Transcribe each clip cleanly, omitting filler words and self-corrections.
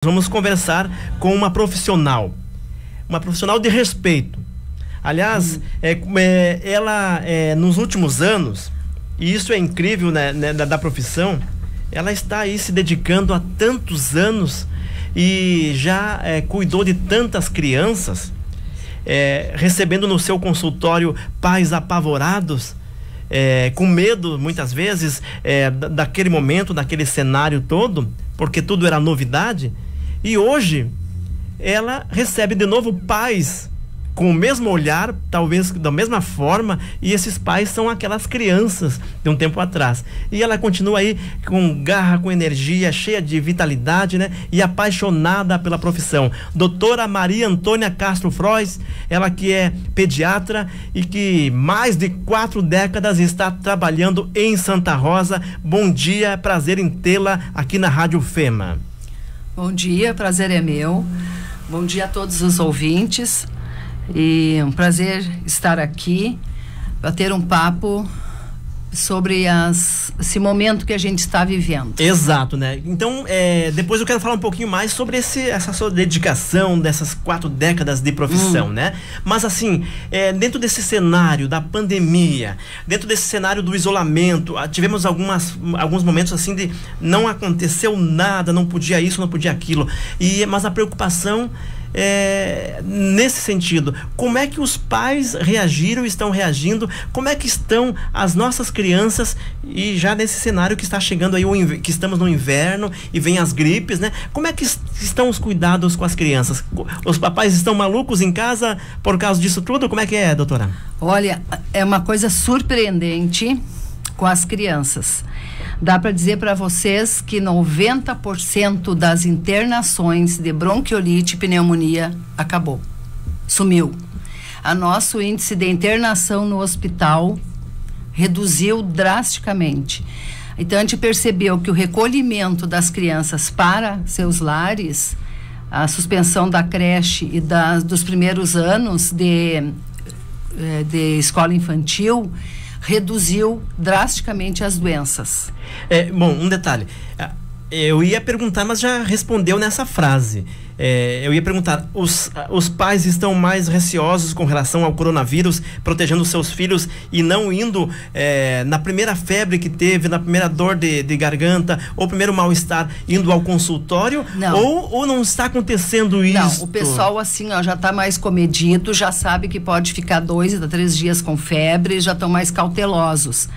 Vamos conversar com uma profissional de respeito. Aliás, ela nos últimos anos, e isso é incrível, né, da profissão, ela está aí se dedicando há tantos anos e já cuidou de tantas crianças, recebendo no seu consultório pais apavorados, com medo muitas vezes daquele momento, daquele cenário todo, porque tudo era novidade. E hoje ela recebe de novo pais com o mesmo olhar, talvez da mesma forma, e esses pais são aquelas crianças de um tempo atrás. E ela continua aí com garra, com energia, cheia de vitalidade, né? E apaixonada pela profissão. Doutora Maria Antônia Castro Frois, ela que é pediatra e que mais de 4 décadas está trabalhando em Santa Rosa. Bom dia, prazer em tê-la aqui na Rádio FEMA. Bom dia, prazer é meu. Bom dia a todos os ouvintes. E um prazer estar aqui para ter um papo sobre esse momento que a gente está vivendo. Exato, né? Então, depois eu quero falar um pouquinho mais sobre essa sua dedicação dessas 4 décadas de profissão, né? Mas assim, dentro desse cenário da pandemia, dentro desse cenário do isolamento, tivemos alguns momentos assim de não aconteceu nada, não podia isso, não podia aquilo. Mas a preocupação nesse sentido, como é que os pais reagiram, estão reagindo, como é que estão as nossas crianças, e já nesse cenário que está chegando aí, que estamos no inverno e vem as gripes, né? Como é que estão os cuidados com as crianças? Os papais estão malucos em casa por causa disso tudo? Como é que é, doutora? Olha, é uma coisa surpreendente com as crianças. Dá para dizer para vocês que 90% das internações de bronquiolite e pneumonia acabou, sumiu. Nosso índice de internação no hospital reduziu drasticamente. Então a gente percebeu que o recolhimento das crianças para seus lares, a suspensão da creche e dos primeiros anos de escola infantil, reduziu drasticamente as doenças. Bom, um detalhe. Eu ia perguntar, mas já respondeu nessa frase. Eu ia perguntar, os pais estão mais receosos com relação ao coronavírus, protegendo seus filhos e não indo na primeira febre que teve, na primeira dor de garganta, ou primeiro mal-estar, indo ao consultório? Não. Ou não está acontecendo isso? Não, o pessoal assim, já está mais comedido, já sabe que pode ficar 2 a 3 dias com febre, já estão mais cautelosos.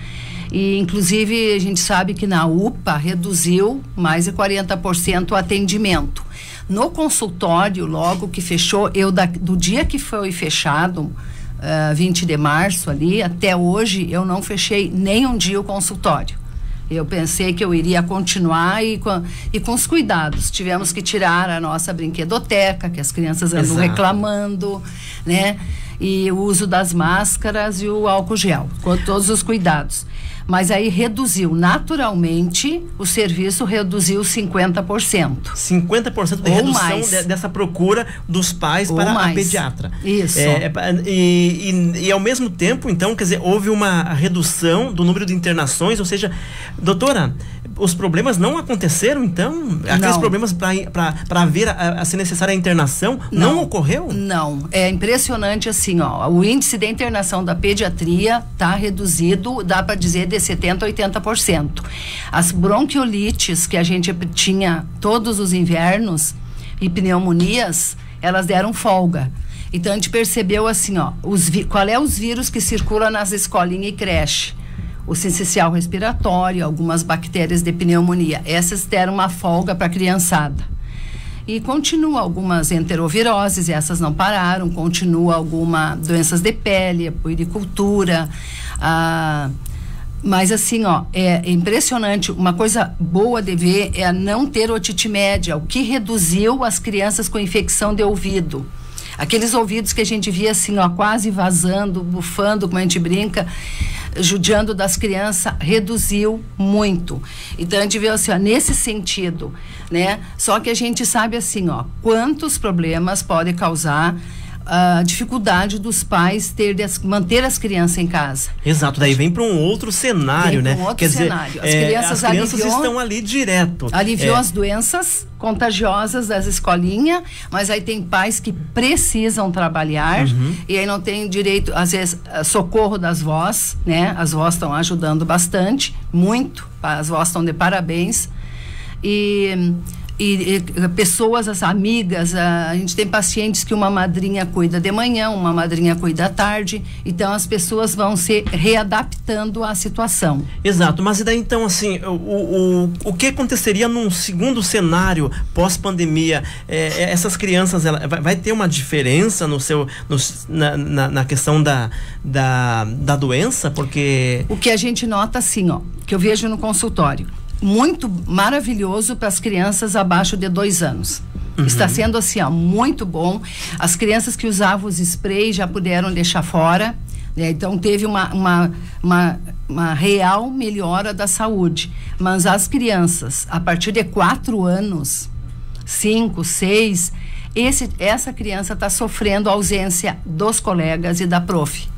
E, inclusive, a gente sabe que na UPA reduziu mais de 40% o atendimento. No consultório, logo que fechou, do dia que foi fechado, 20 de março ali, até hoje, eu não fechei nem um dia o consultório. Eu pensei que eu iria continuar e com os cuidados. Tivemos que tirar a nossa brinquedoteca, que as crianças andam reclamando, né? E o uso das máscaras e o álcool gel, com todos os cuidados. Mas aí reduziu, naturalmente, o serviço reduziu 50%. 50% de redução dessa procura dos pais para a pediatra. Isso. E ao mesmo tempo, então, quer dizer, houve uma redução do número de internações, ou seja, doutora, os problemas não aconteceram, então? Aqueles problemas para haver se necessária a internação não ocorreu? Não, é impressionante assim, o índice de internação da pediatria está reduzido, dá para dizer, de 70% a 80%. As bronquiolites que a gente tinha todos os invernos e pneumonias, elas deram folga. Então a gente percebeu assim, qual é os vírus que circulam nas escolinhas e creche? O sincicial respiratório, algumas bactérias de pneumonia. Essas deram uma folga para a criançada. E continua algumas enteroviroses, essas não pararam, continua algumas doenças de pele, puericultura, mas assim, é impressionante. Uma coisa boa de ver é não ter otite média, o que reduziu as crianças com infecção de ouvido. Aqueles ouvidos que a gente via assim, quase vazando, bufando, como a gente brinca, judiando das crianças, reduziu muito. Então a gente vê assim, nesse sentido, né? Só que a gente sabe assim, quantos problemas pode causar a dificuldade dos pais manter as crianças em casa. Exato, daí vem para um outro cenário, né? Quer dizer, as crianças estão ali direto. Aliviou as doenças contagiosas das escolinhas, mas aí tem pais que precisam trabalhar e aí não tem direito, às vezes, socorro das vós, né? As vós estão ajudando bastante, muito, as vós estão de parabéns. E pessoas, as amigas, a gente tem pacientes que uma madrinha cuida de manhã, uma madrinha cuida à tarde, então as pessoas vão se readaptando à situação. Exato, mas e daí então assim, o que aconteceria num segundo cenário pós-pandemia? Essas crianças, vai ter uma diferença na questão da doença? Porque... O que a gente nota assim, que eu vejo no consultório, muito maravilhoso para as crianças abaixo de 2 anos. Está sendo assim, muito bom. As crianças que usavam os sprays já puderam deixar fora, né? Então teve uma real melhora da saúde. Mas as crianças, a partir de 4 anos, 5, 6, essa criança está sofrendo a ausência dos colegas e da prof.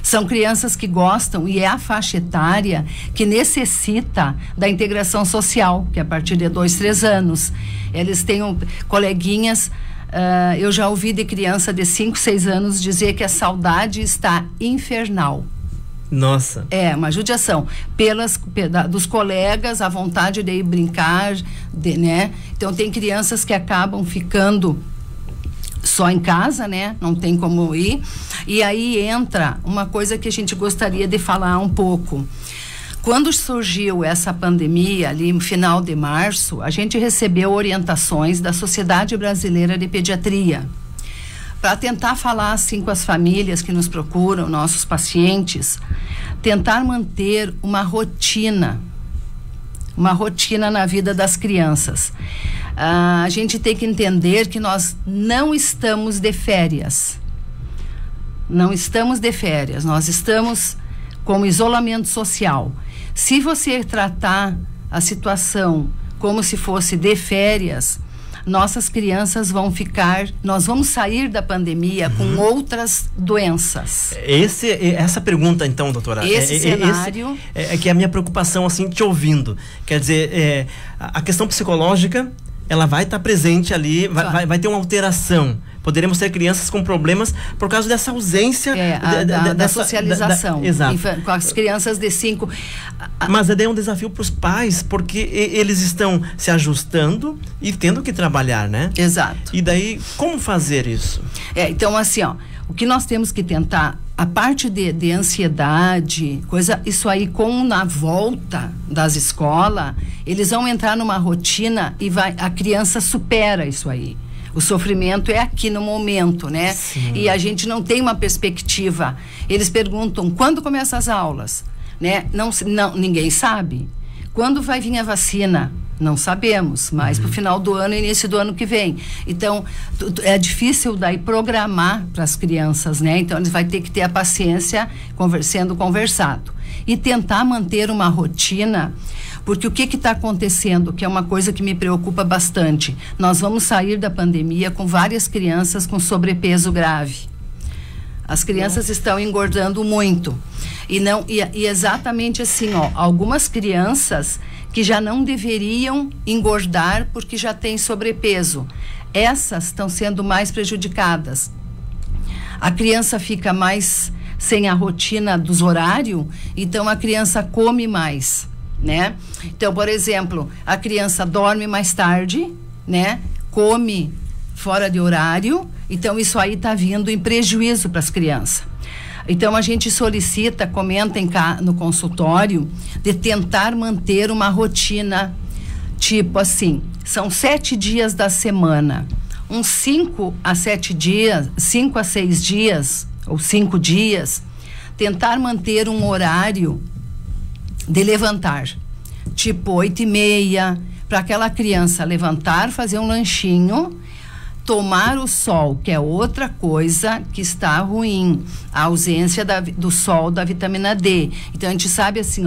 São crianças que gostam e é a faixa etária que necessita da integração social, que é a partir de 2, 3 anos. Eles têm coleguinhas, eu já ouvi de criança de 5, 6 anos dizer que a saudade está infernal. Nossa. É uma judiação dos colegas, a vontade de ir brincar, né? Então tem crianças que acabam ficando só em casa, né? Não tem como ir. E aí entra uma coisa que a gente gostaria de falar um pouco. Quando surgiu essa pandemia, ali no final de março, a gente recebeu orientações da Sociedade Brasileira de Pediatria para tentar falar assim com as famílias que nos procuram, nossos pacientes, tentar manter uma rotina na vida das crianças. A gente tem que entender que nós não estamos de férias. Não estamos de férias, nós estamos com isolamento social. Se você tratar a situação como se fosse de férias, nossas crianças nós vamos sair da pandemia com outras doenças. Essa pergunta, então, doutora, esse cenário é que é a minha preocupação, assim, te ouvindo. Quer dizer, a questão psicológica, ela vai estar presente ali, vai ter uma alteração. Poderemos ter crianças com problemas por causa dessa ausência da socialização. Exato. Com as crianças de 5. Mas é um desafio para os pais, porque eles estão se ajustando e tendo que trabalhar, né? Exato. E daí, como fazer isso? Então, assim, o que nós temos que tentar, a parte de ansiedade, isso aí, na volta das escolas, eles vão entrar numa rotina e a criança supera isso aí. O sofrimento é aqui no momento, né? Sim. E a gente não tem uma perspectiva. Eles perguntam, quando começam as aulas? Né? Não, ninguém sabe. Quando vai vir a vacina? Não sabemos, mas pro final do ano, início do ano que vem. Então, é difícil daí programar para as crianças, né? Então, eles vão ter que ter a paciência conversado. E tentar manter uma rotina, porque o que está acontecendo, que é uma coisa que me preocupa bastante, nós vamos sair da pandemia com várias crianças com sobrepeso grave. As crianças estão engordando muito. E exatamente assim, algumas crianças que já não deveriam engordar porque já têm sobrepeso. Essas estão sendo mais prejudicadas. A criança fica mais sem a rotina dos horários, então a criança come mais, né? Então, por exemplo, a criança dorme mais tarde, né? Come fora de horário, então isso aí está vindo em prejuízo para as crianças. Então a gente solicita, comentem no consultório, de tentar manter uma rotina, tipo assim, são 7 dias da semana, uns 5 a 7 dias, 5 a 6 dias, ou 5 dias, tentar manter um horário de levantar, tipo 8h30, para aquela criança levantar, fazer um lanchinho, tomar o sol, que é outra coisa que está ruim, a ausência do sol, da vitamina D. Então a gente sabe assim,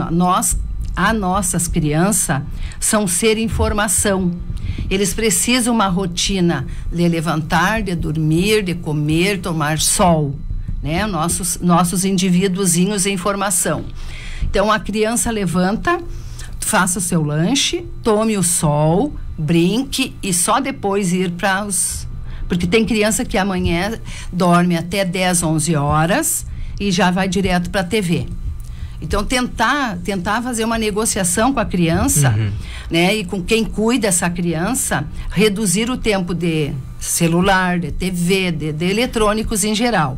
nossas crianças são ser informação. Eles precisam uma rotina de levantar, de dormir, de comer, tomar sol, né? Nossos indivíduozinhos em formação. Então, a criança levanta, faça o seu lanche, tome o sol, brinque e só depois ir para os... Porque tem criança que amanhã dorme até 10, 11 horas e já vai direto para a TV. Então, tentar fazer uma negociação com a criança, né? E com quem cuida dessa criança, reduzir o tempo de celular, de TV, de eletrônicos em geral.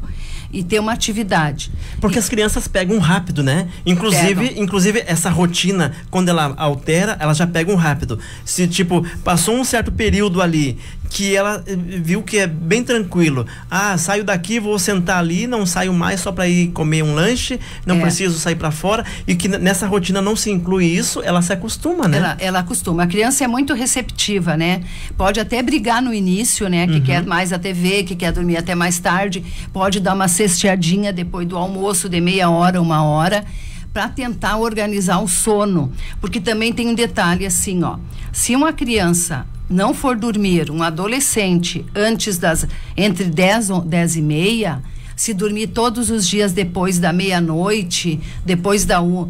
E ter uma atividade. Porque as crianças pegam rápido, né? Inclusive, essa rotina, quando ela altera, elas já pegam rápido. Se, tipo, passou um certo período ali, que ela viu que é bem tranquilo. Ah, saio daqui, vou sentar ali, não saio mais só para ir comer um lanche, não preciso sair para fora. E que nessa rotina não se inclui isso, ela se acostuma, né? Ela acostuma. A criança é muito receptiva, né? Pode até brigar no início, né? Que quer mais a TV, que quer dormir até mais tarde. Pode dar uma cesteadinha depois do almoço de meia hora, 1 hora, para tentar organizar o sono. Porque também tem um detalhe assim, ó. Se uma criança não for dormir, um adolescente, entre 10 e meia, se dormir todos os dias depois da meia-noite, depois da 1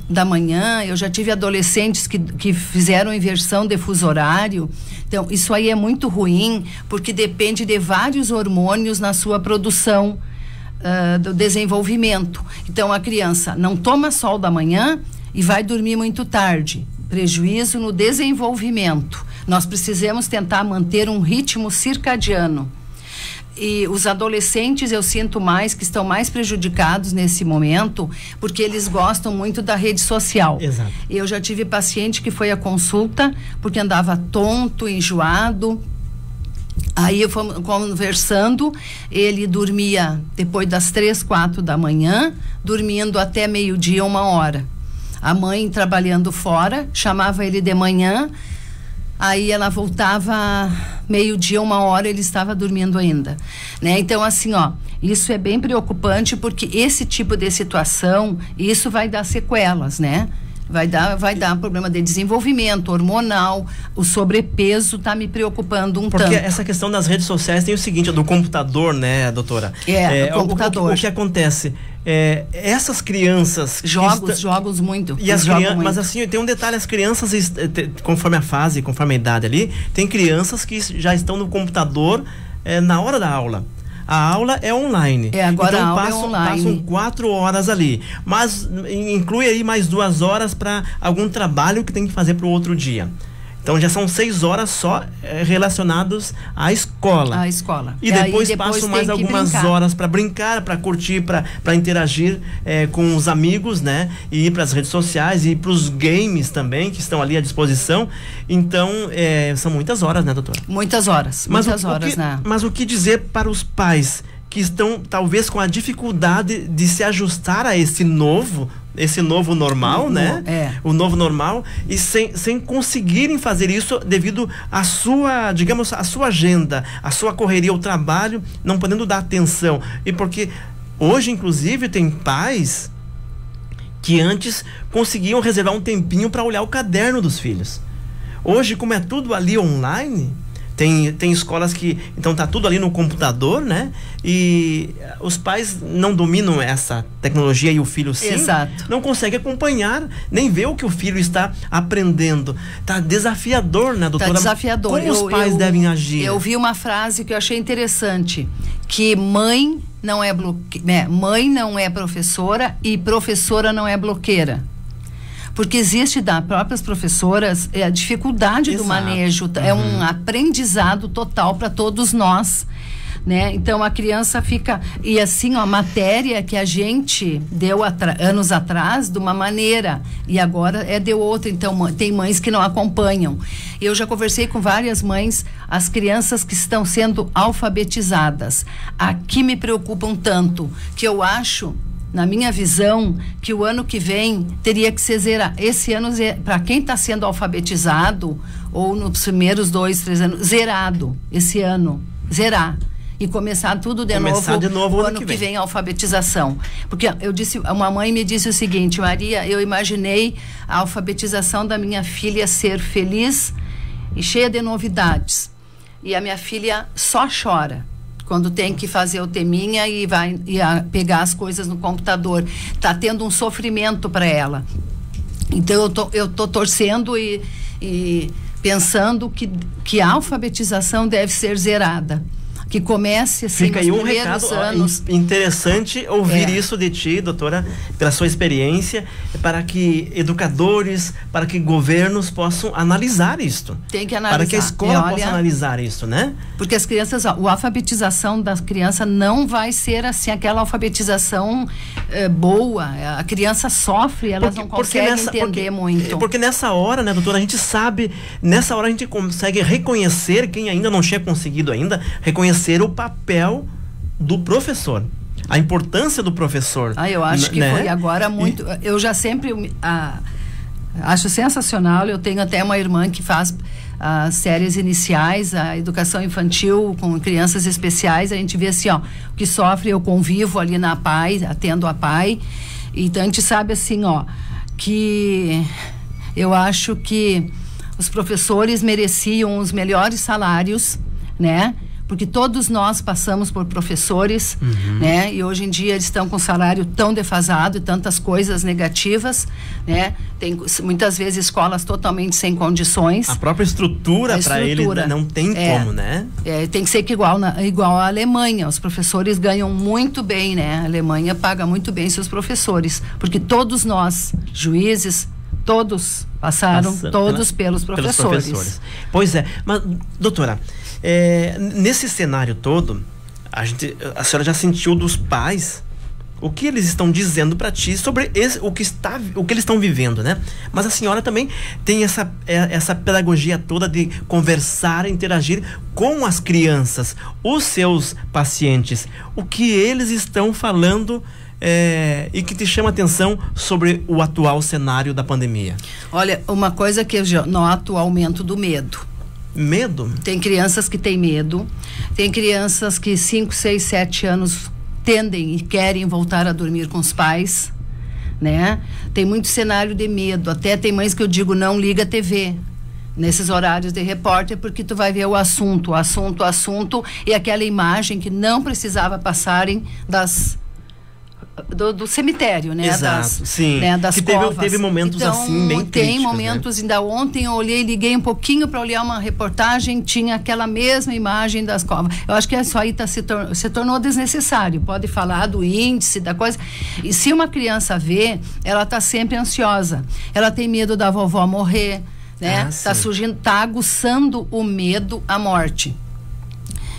da manhã, eu já tive adolescentes que fizeram inversão de fuso horário. Então, isso aí é muito ruim, porque depende de vários hormônios na sua produção do desenvolvimento. Então, a criança não toma sol da manhã e vai dormir muito tarde. Prejuízo no desenvolvimento. Nós precisamos tentar manter um ritmo circadiano. E os adolescentes, eu sinto mais que estão mais prejudicados nesse momento, porque eles gostam muito da rede social. Exato. Eu já tive paciente que foi à consulta porque andava tonto, enjoado. Aí eu fomos conversando, ele dormia depois das 3, 4 da manhã, dormindo até meio-dia, 1 hora. A mãe trabalhando fora, chamava ele de manhã, aí ela voltava meio-dia, 1 hora, ele estava dormindo ainda, né? Então, assim, ó, isso é bem preocupante, porque esse tipo de situação, isso vai dar sequelas, né? Vai dar problema de desenvolvimento hormonal, o sobrepeso está me preocupando tanto. Porque essa questão das redes sociais tem o seguinte, do computador, né, doutora? Do computador. O que acontece? Essas crianças... Jogos muito. E as crianças, mas assim, tem um detalhe, as crianças, conforme a fase, conforme a idade ali, tem crianças que já estão no computador na hora da aula. A aula é online. Agora então, a aula é online. Passam 4 horas ali. Mas inclui aí mais 2 horas para algum trabalho que tem que fazer para o outro dia. Então já são 6 horas só relacionados à escola. À escola. E depois passam mais algumas horas para brincar, para curtir, para interagir com os amigos, né? E ir para as redes sociais e para os games também, que estão ali à disposição. Então, são muitas horas, né, doutora? Muitas horas. Mas o que dizer para os pais que estão talvez com a dificuldade de se ajustar a esse novo normal, né? O novo normal, e sem conseguirem fazer isso devido à sua, digamos, a sua agenda, a sua correria, o trabalho, não podendo dar atenção. E porque hoje, inclusive, tem pais que antes conseguiam reservar um tempinho para olhar o caderno dos filhos. Hoje, como é tudo ali online, tem escolas que, então tá tudo ali no computador, né? E os pais não dominam essa tecnologia e o filho sim. Exato. Não consegue acompanhar, nem ver o que o filho está aprendendo. Tá desafiador, né, doutora? Tá desafiador. Como os pais devem agir? Eu vi uma frase que eu achei interessante, que mãe não é professora e professora não é bloqueira. Porque existe das próprias professoras a dificuldade do manejo, é um aprendizado total para todos nós, né? Então a criança fica, e assim, a matéria que a gente deu anos atrás de uma maneira e agora é de outra. Então tem mães que não acompanham. Eu já conversei com várias mães, as crianças que estão sendo alfabetizadas aqui me preocupam tanto, que eu acho, na minha visão, que o ano que vem teria que ser zerado. Esse ano, para quem está sendo alfabetizado, ou nos primeiros 2, 3 anos, zerado. Esse ano, zerar. E começar tudo de novo o ano que vem a alfabetização. Porque uma mãe me disse o seguinte: Maria, eu imaginei a alfabetização da minha filha ser feliz e cheia de novidades. E a minha filha só chora quando tem que fazer o teminha e vai pegar as coisas no computador. Tá tendo um sofrimento para ela. Então eu tô torcendo e pensando que a alfabetização deve ser zerada. Que comece assim. Fica aí um recado interessante ouvir isso de ti, doutora, pela sua experiência, para que educadores, para que governos possam analisar isto. Tem que analisar. Para que a escola possa analisar isso, né? Porque as crianças, a alfabetização das crianças não vai ser assim, aquela alfabetização boa. A criança sofre, elas não conseguem entender muito. Porque nessa hora, né, doutora, a gente sabe, nessa hora a gente consegue reconhecer, quem ainda não tinha conseguido ainda, reconhecer o papel do professor, a importância do professor. Eu acho que foi agora muito. Eu já sempre acho sensacional. Eu tenho até uma irmã que faz as séries iniciais, a educação infantil com crianças especiais. A gente vê assim, ó, o que sofre. Eu convivo ali na PAI, atendo a PAI. Então a gente sabe assim, ó, que eu acho que os professores mereciam os melhores salários, né? Porque todos nós passamos por professores, né? E hoje em dia eles estão com salário tão defasado e tantas coisas negativas, né? Tem muitas vezes escolas totalmente sem condições. A própria estrutura para ele não tem como, né? Tem que ser igual à Alemanha. Os professores ganham muito bem, né? A Alemanha paga muito bem seus professores, porque todos nós, juízes, todos passaram pelos professores. Pois é, mas doutora, nesse cenário todo, a senhora já sentiu dos pais o que eles estão dizendo para ti sobre o que eles estão vivendo, né? Mas a senhora também tem essa pedagogia toda de conversar, interagir com as crianças, os seus pacientes, o que eles estão falando e que te chama atenção sobre o atual cenário da pandemia. Olha, uma coisa que eu já noto, o aumento do medo. Medo? Tem crianças que têm medo, tem crianças que 5, 6, 7 anos tendem e querem voltar a dormir com os pais, né? Tem muito cenário de medo, até tem mães que eu digo, não liga a TV nesses horários de repórter, porque tu vai ver o assunto, e aquela imagem que não precisava passarem do cemitério, né? Exato, sim. Né? Das covas. Teve momentos então, assim bem críticos, tem momentos, né? Ainda ontem eu liguei um pouquinho para olhar uma reportagem, tinha aquela mesma imagem das covas. Eu acho que isso aí se tornou desnecessário. Pode falar do índice, da coisa. E se uma criança vê, ela está sempre ansiosa. Ela tem medo da vovó morrer, né? Tá aguçando o medo à morte.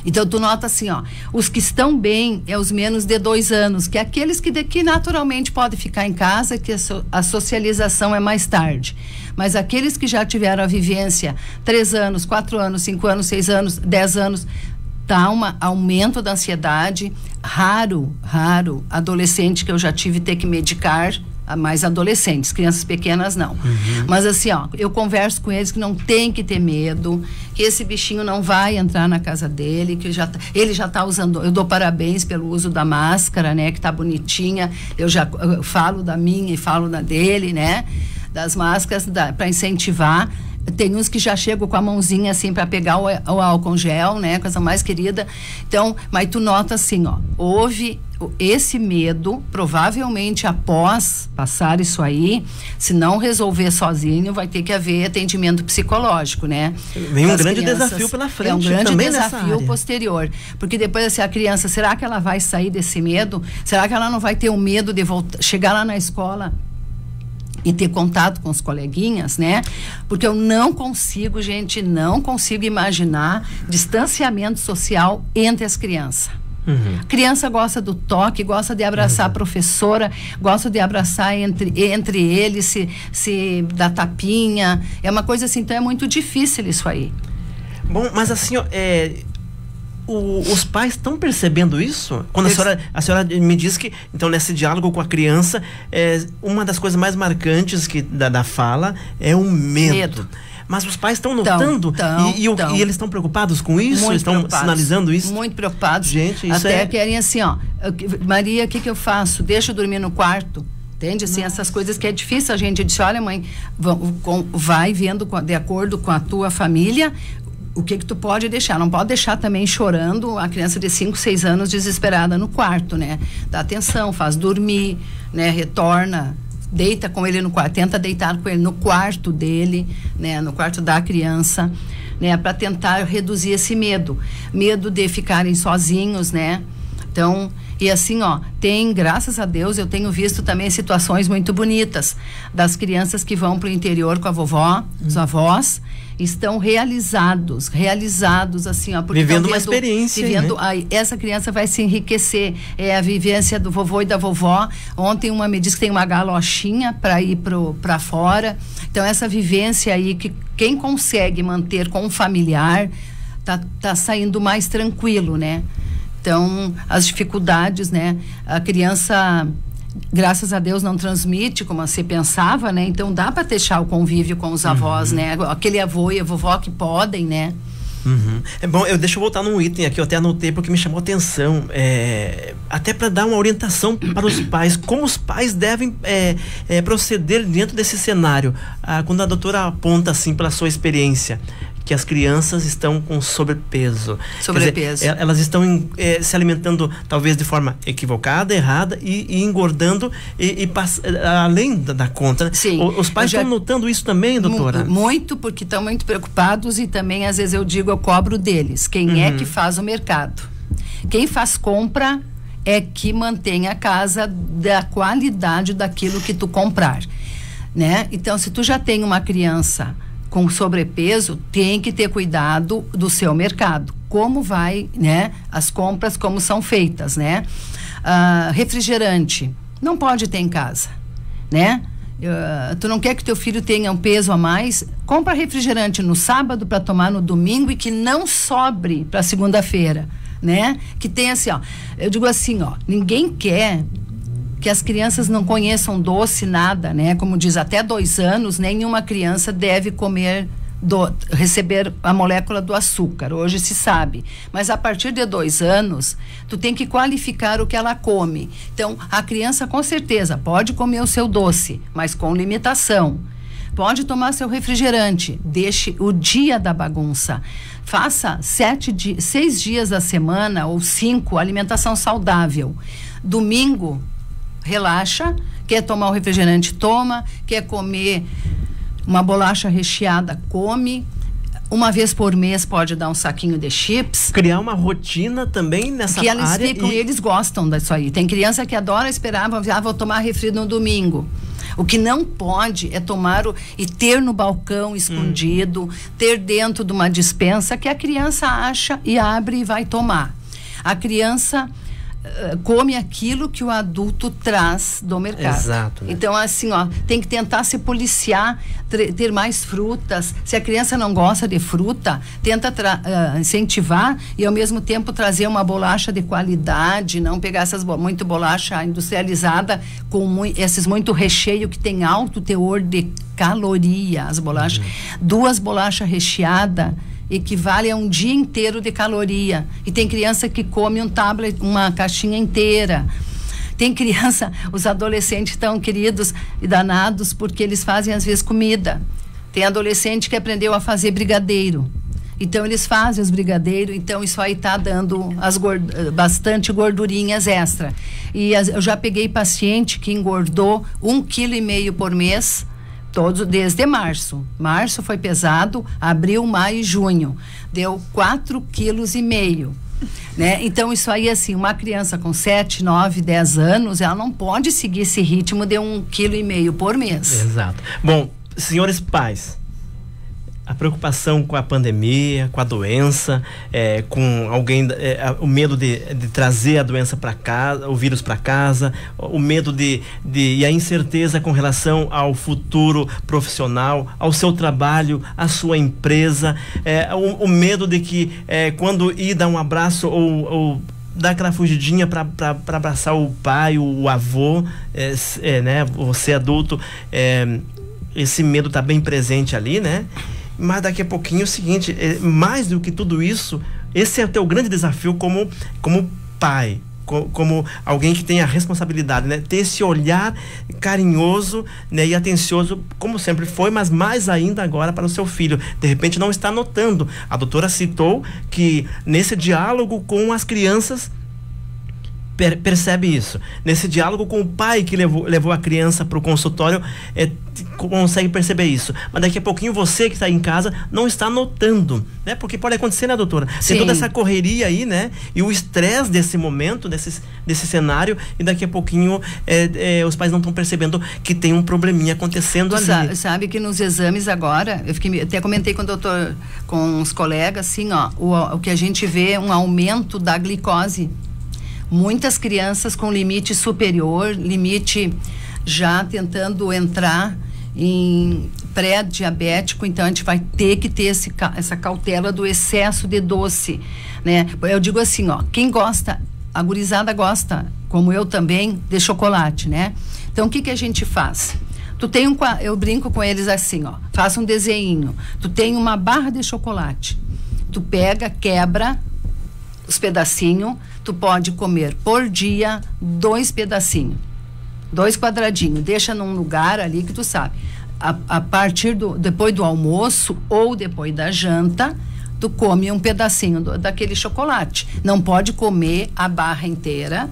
Então, tu nota assim, ó, os que estão bem é os menos de 2 anos, que é aqueles que naturalmente podem ficar em casa, que a socialização é mais tarde. Mas aqueles que já tiveram a vivência 3 anos, 4 anos, 5 anos, 6 anos, 10 anos, tá um aumento da ansiedade, raro, adolescente que eu já tive ter que medicar, mais adolescentes, crianças pequenas não. Mas assim, ó, eu converso com eles que não tem que ter medo, que esse bichinho não vai entrar na casa dele, que ele já tá usando, eu dou parabéns pelo uso da máscara, né, que tá bonitinha, eu falo da minha e falo da dele, né, das máscaras para incentivar. Tem uns que já chegam com a mãozinha assim para pegar o álcool gel, né, coisa mais querida. Então, mas tu nota assim, ó, houve esse medo, provavelmente após passar isso aí, se não resolver sozinho, vai ter que haver atendimento psicológico, né? Vem um grande desafio pela frente. É um grande desafio posterior, porque depois assim, a criança, será que ela vai sair desse medo? Será que ela não vai ter o medo de chegar lá na escola e ter contato com os coleguinhas, né? Porque eu não consigo imaginar distanciamento social entre as crianças. A criança gosta do toque, gosta de abraçar a professora, gosta de abraçar entre eles, se dá tapinha. É uma coisa assim, então é muito difícil isso aí. Bom, mas assim, ó, os pais estão percebendo isso? Quando a senhora me diz que, então, nesse diálogo com a criança, uma das coisas mais marcantes da fala é o medo. Mas os pais estão notando e eles estão preocupados com isso? Estão sinalizando isso? Muito preocupados. Gente, isso até querem assim, ó, Maria, o que eu faço? Deixa eu dormir no quarto. Entende? Assim, essas coisas que é difícil a gente dizer, olha, mãe, vai vendo de acordo com a tua família o que tu pode deixar. Não pode deixar também chorando a criança de 5, 6 anos desesperada no quarto, né? Dá atenção, faz dormir, né? Retorna, deita com ele no quarto, tenta deitar com ele no quarto dele, né? No quarto da criança, né? Para tentar reduzir esse medo de ficarem sozinhos, né? Então, e assim, ó, graças a Deus, eu tenho visto também situações muito bonitas das crianças que vão para o interior com a vovó, os avós, estão realizados assim, ó, porque vivendo uma experiência, vivendo, né? Essa criança vai se enriquecer, a vivência do vovô e da vovó. Ontem uma me disse que tem uma galochinha para ir para fora. Então essa vivência aí que quem consegue manter com um familiar tá saindo mais tranquilo, né? Então, as dificuldades, né? A criança, graças a Deus, não transmite como você pensava, né? Então, dá para deixar o convívio com os avós, né? Aquele avô e a vovó que podem, né? É bom, deixa eu voltar num item aqui, eu até anotei porque me chamou a atenção, até para dar uma orientação para os pais, como os pais devem proceder dentro desse cenário. Quando a doutora aponta assim pela sua experiência, que as crianças estão com sobrepeso. Dizer, elas estão se alimentando talvez de forma equivocada, errada e engordando além da conta. Sim. Os pais estão notando isso também, doutora? Muito, porque estão muito preocupados e também às vezes eu cobro deles. Quem é que faz o mercado? Quem faz compra é que mantém a casa da qualidade daquilo que tu comprar, né? Então, se tu já tem uma criança com sobrepeso, tem que ter cuidado do seu mercado. Como vai, né? As compras, como são feitas, né? Refrigerante, não pode ter em casa, né? Tu não quer que teu filho tenha um peso a mais? Compra refrigerante no sábado para tomar no domingo e que não sobre para segunda-feira, né? Que tem assim, ó. Eu digo assim, ó. Ninguém quer que as crianças não conheçam doce, nada, né? Como diz, até 2 anos, nenhuma criança deve receber a molécula do açúcar. Hoje se sabe. Mas a partir de 2 anos, tu tem que qualificar o que ela come. Então, a criança com certeza pode comer o seu doce, mas com limitação. Pode tomar seu refrigerante, deixe o dia da bagunça. Faça 6 dias da semana ou 5, alimentação saudável. Domingo, relaxa, quer tomar o refrigerante, toma, quer comer uma bolacha recheada, come. Uma vez por mês pode dar um saquinho de chips. Criar uma rotina também nessa área. Que eles ficam, eles gostam disso aí. Tem criança que adora esperar, vou tomar refri no domingo. O que não pode é tomar e ter no balcão escondido, ter dentro de uma despensa que a criança acha e abre e vai tomar. A criança come aquilo que o adulto traz do mercado. Exato, né? Então, assim, ó, tem que tentar se policiar, ter mais frutas. Se a criança não gosta de fruta, tenta incentivar e ao mesmo tempo trazer uma bolacha de qualidade, não pegar essas muito bolacha industrializada com esses muito recheio que tem alto teor de caloria, as bolachas. 2 bolachas recheadas equivale a um dia inteiro de caloria. E tem criança que come um tablet, uma caixinha inteira. Tem criança, os adolescentes tão queridos e danados porque eles fazem às vezes comida. Tem adolescente que aprendeu a fazer brigadeiro. Então eles fazem os brigadeiros, então isso aí tá dando bastante gordurinhas extra. E eu já peguei paciente que engordou 1,5 kg por mês, desde março. Março foi pesado, abril, maio e junho. Deu 4,5 kg. Né? Então, isso aí, assim, uma criança com 7, 9, 10 anos, ela não pode seguir esse ritmo de 1,5 kg por mês. Exato. Bom, senhores pais, a preocupação com a pandemia, com a doença, com alguém, o medo de trazer a doença para casa, o vírus para casa, o medo e a incerteza com relação ao futuro profissional, ao seu trabalho, à sua empresa, o medo de que quando ir dar um abraço ou dar aquela fugidinha para abraçar o pai, o avô, né? Você adulto, esse medo está bem presente ali, né? Mas daqui a pouquinho é o seguinte, mais do que tudo isso, esse é o teu grande desafio como pai, como alguém que tem a responsabilidade, né? Ter esse olhar carinhoso, né? E atencioso, como sempre foi, mas mais ainda agora para o seu filho. De repente não está notando. A doutora citou que nesse diálogo com as crianças, percebe isso. Nesse diálogo com o pai que levou a criança para o consultório, consegue perceber isso. Mas daqui a pouquinho você que está em casa não está notando, né? Porque pode acontecer, né, doutora? Sim. Tem toda essa correria aí, né? E o estresse desse momento, desse cenário, e daqui a pouquinho os pais não estão percebendo que tem um probleminha acontecendo ali. Sabe que nos exames agora, até comentei com o doutor, com os colegas, assim, ó, o que a gente vê é um aumento da glicose. Muitas crianças com limite superior, limite já tentando entrar em pré-diabético, então a gente vai ter que ter essa cautela do excesso de doce, né? Eu digo assim, ó, quem gosta, a gurizada gosta, como eu também, de chocolate, né? Então o que a gente faz? Eu brinco com eles assim, ó, faça um desenho, tu tem uma barra de chocolate, tu pega, quebra os pedacinhos, tu pode comer por dia 2 pedacinhos, 2 quadradinhos, deixa num lugar ali que tu sabe, a partir depois do almoço ou depois da janta, tu come um pedacinho daquele chocolate. Não pode comer a barra inteira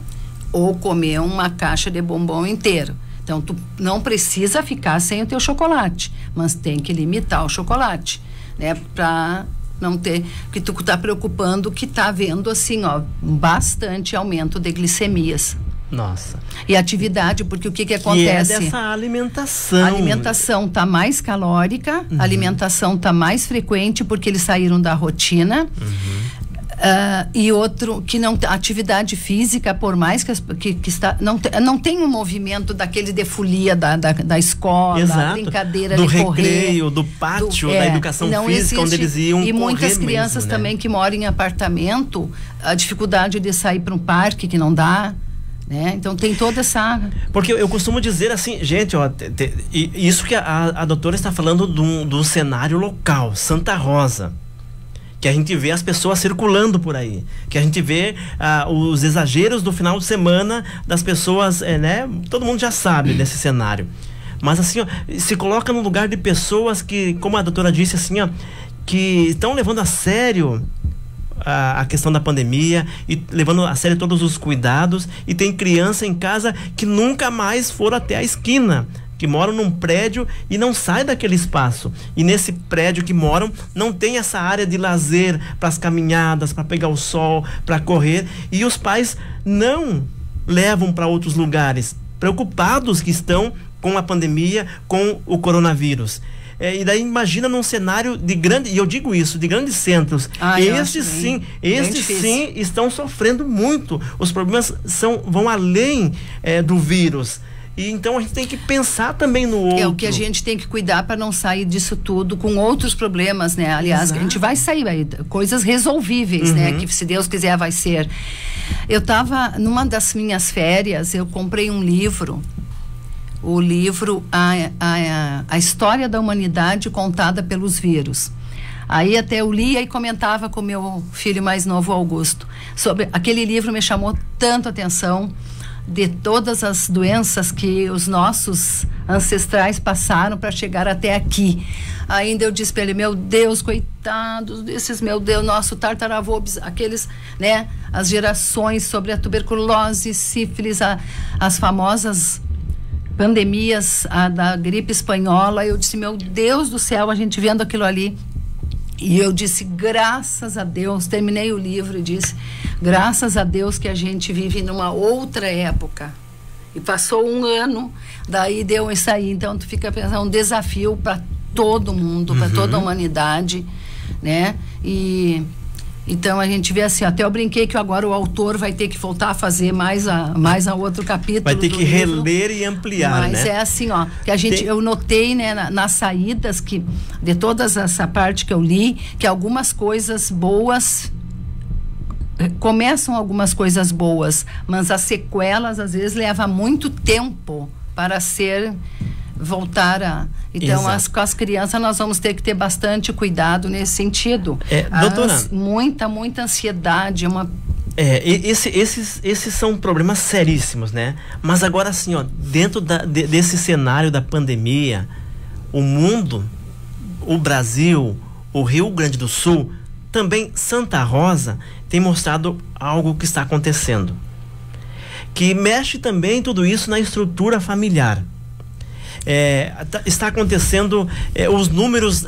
ou comer uma caixa de bombom inteiro. Então tu não precisa ficar sem o teu chocolate, mas tem que limitar o chocolate, né, para não ter, que tu tá preocupando que tá havendo assim, ó, bastante aumento de glicemias. Nossa. E atividade, porque o que acontece? Que é dessa alimentação. A alimentação tá mais calórica, a alimentação tá mais frequente porque eles saíram da rotina. E outro, que não, atividade física, por mais que está, não tem um movimento daquele de folia da escola, exato, brincadeira do de recreio, correr, do pátio, da educação física, existe, onde eles iam correr. E muitas crianças mesmo, né? também que moram em apartamento, a dificuldade de sair para um parque que não dá, né? Então tem toda essa... Porque eu costumo dizer assim, gente, ó, isso que a doutora está falando do cenário local, Santa Rosa, que a gente vê as pessoas circulando por aí, que a gente vê os exageros do final de semana das pessoas, né? Todo mundo já sabe desse cenário. Mas assim, ó, se coloca no lugar de pessoas que, como a doutora disse, assim, ó, que estão levando a sério a questão da pandemia e levando a sério todos os cuidados, e tem criança em casa que nunca mais foram até a esquina, que moram num prédio e não sai daquele espaço, e nesse prédio que moram não tem essa área de lazer para as caminhadas, para pegar o sol, para correr, e os pais não levam para outros lugares, preocupados que estão com a pandemia, com o coronavírus. E daí imagina num cenário de grande, e eu digo isso, de grandes centros, estes sim estão sofrendo muito. Os problemas vão além do vírus. E então a gente tem que pensar também no outro. É o que a gente tem que cuidar para não sair disso tudo com outros problemas, né? Aliás, a gente vai sair, coisas resolvíveis, né? Que se Deus quiser vai ser. Eu estava numa das minhas férias, eu comprei um livro, o livro a História da Humanidade Contada pelos Vírus. Aí até eu lia e comentava com meu filho mais novo, Augusto, sobre aquele livro. Me chamou tanto a atenção de todas as doenças que os nossos ancestrais passaram para chegar até aqui. Ainda eu disse para ele, meu Deus, coitados desses, meu Deus, nosso tartaravobis, aqueles, né, as gerações sobre a tuberculose, sífilis, as famosas pandemias, da gripe espanhola. Eu disse, meu Deus do céu, a gente vendo aquilo ali. E eu disse, graças a Deus, terminei o livro e disse, graças a Deus que a gente vive numa outra época. E passou um ano, daí deu isso aí. Então tu fica pensando, é um desafio para todo mundo, para toda a humanidade, né? E então a gente vê assim, até eu brinquei que agora o autor vai ter que voltar a fazer mais a outro capítulo. Vai ter que reler e ampliar, mas, né? É assim, ó, que a gente, eu notei, né, nas saídas, que de toda essa parte que eu li, que algumas coisas boas começam, algumas coisas boas, mas as sequelas às vezes leva muito tempo para voltar a... Então, com as crianças nós vamos ter que ter bastante cuidado nesse sentido. Doutora, muita ansiedade, Esses são problemas seríssimos, né? Mas agora assim, ó, dentro desse cenário da pandemia, o mundo, o Brasil, o Rio Grande do Sul, também Santa Rosa, tem mostrado algo que está acontecendo, que mexe também tudo isso na estrutura familiar. Está acontecendo os números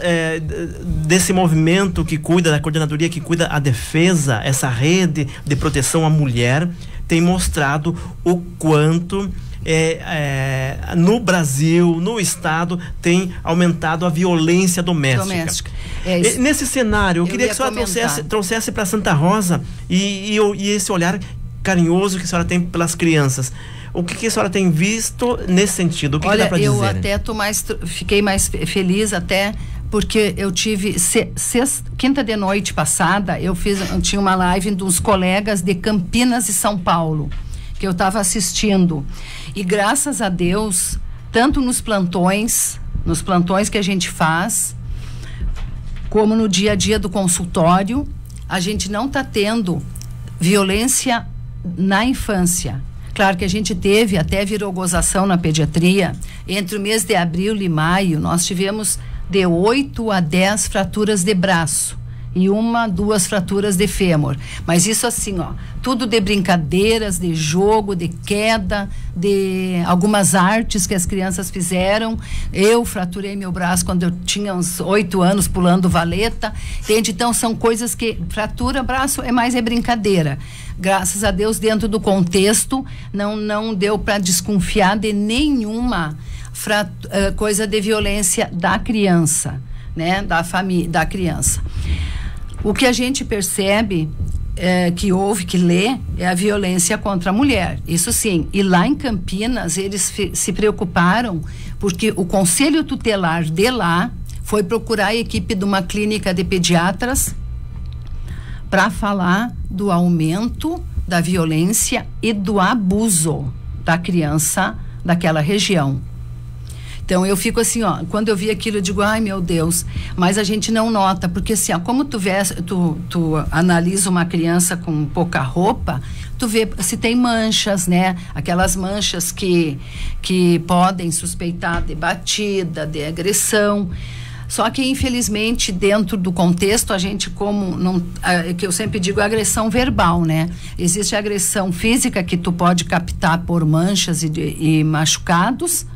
desse movimento que cuida da coordenadoria, que cuida a defesa, essa rede de proteção à mulher, tem mostrado o quanto no Brasil, no estado, tem aumentado a violência doméstica. Nesse cenário, eu queria que a senhora trouxesse para Santa Rosa e esse olhar carinhoso que a senhora tem pelas crianças. O que a senhora tem visto nesse sentido? O que dá para dizer? Eu até fiquei mais feliz até porque eu tive quinta de noite passada, eu tinha uma live dos colegas de Campinas e São Paulo, que eu estava assistindo. E graças a Deus, tanto nos plantões que a gente faz, como no dia a dia do consultório, a gente não está tendo violência na infância. Claro que a gente teve, até virou gozação na pediatria, entre o mês de abril e maio, nós tivemos de 8 a 10 fraturas de braço e 2 fraturas de fêmur. Mas isso assim, ó, tudo de brincadeiras, de jogo, de queda, de algumas artes que as crianças fizeram. Eu fraturei meu braço quando eu tinha uns 8 anos pulando valeta, entende? Então são coisas que fratura braço é mais brincadeira. Graças a Deus, dentro do contexto, não deu para desconfiar de nenhuma coisa de violência da criança, né? Da criança. O que a gente percebe, que ouve, que lê, é a violência contra a mulher. Isso sim. E lá em Campinas, eles se preocuparam porque o Conselho Tutelar de lá foi procurar a equipe de uma clínica de pediatras para falar do aumento da violência e do abuso da criança daquela região. Então eu fico assim, ó, quando eu vi aquilo eu digo, ai meu Deus, mas a gente não nota, porque assim, ó, como tu analisa uma criança com pouca roupa, tu vê se tem manchas, né? Aquelas manchas que podem suspeitar de batida, de agressão. Só que, infelizmente, dentro do contexto, a gente, que eu sempre digo, agressão verbal, né? Existe a agressão física que tu pode captar por manchas e machucados,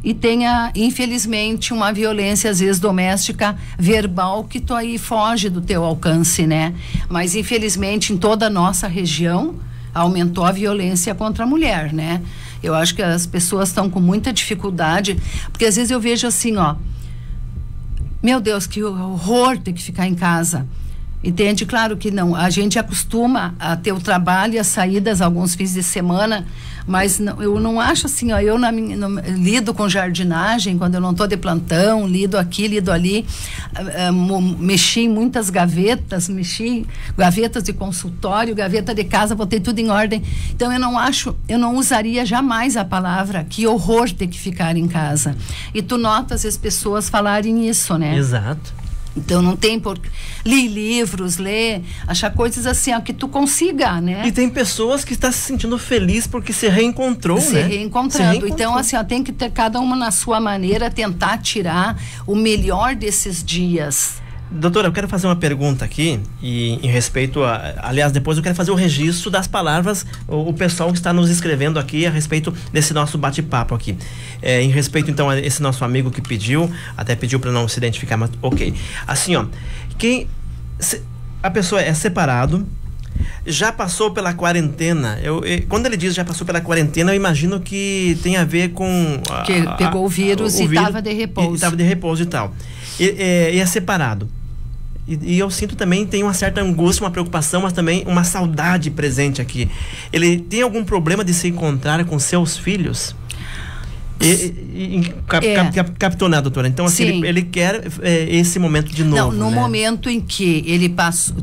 e tem, infelizmente, uma violência, às vezes, doméstica, verbal, que tu aí foge do teu alcance, né? Mas, infelizmente, em toda a nossa região, aumentou a violência contra a mulher, né? Eu acho que as pessoas estão com muita dificuldade, porque, às vezes, eu vejo assim, ó, meu Deus, que horror ter que ficar em casa. Entende? Claro que não. A gente acostuma a ter o trabalho e as saídas alguns fins de semana, mas não, eu não acho assim, ó, eu lido com jardinagem quando eu não estou de plantão, lido aqui, lido ali, mexi em muitas gavetas, gavetas de consultório, gaveta de casa, botei tudo em ordem. Então eu não usaria jamais a palavra que horror ter que ficar em casa. E tu notas as pessoas falarem isso, né? Exato. Então não tem ler livros, achar coisas assim, ó, que tu consiga, né? E tem pessoas que estão se sentindo feliz porque se reencontrou, né? Se reencontrando. Então, assim, ó, tem que ter cada uma na sua maneira, tentar tirar o melhor desses dias. Doutora, eu quero fazer uma pergunta aqui em respeito aliás, depois eu quero fazer o registro das palavras, o pessoal que está nos escrevendo aqui a respeito desse nosso bate-papo aqui. Em respeito, então, a esse nosso amigo que até pediu para não se identificar, mas ok. Assim, ó, a pessoa é separado, já passou pela quarentena, quando ele diz já passou pela quarentena, eu imagino que tem a ver com... que pegou o vírus e estava de repouso. Estava de repouso e tal. E é separado. E eu sinto também, tem uma certa angústia, uma preocupação, mas também uma saudade presente aqui. Ele tem algum problema de se encontrar com seus filhos? Captou, né, doutora? Então, assim, ele quer esse momento de novo. Não, no momento em que ele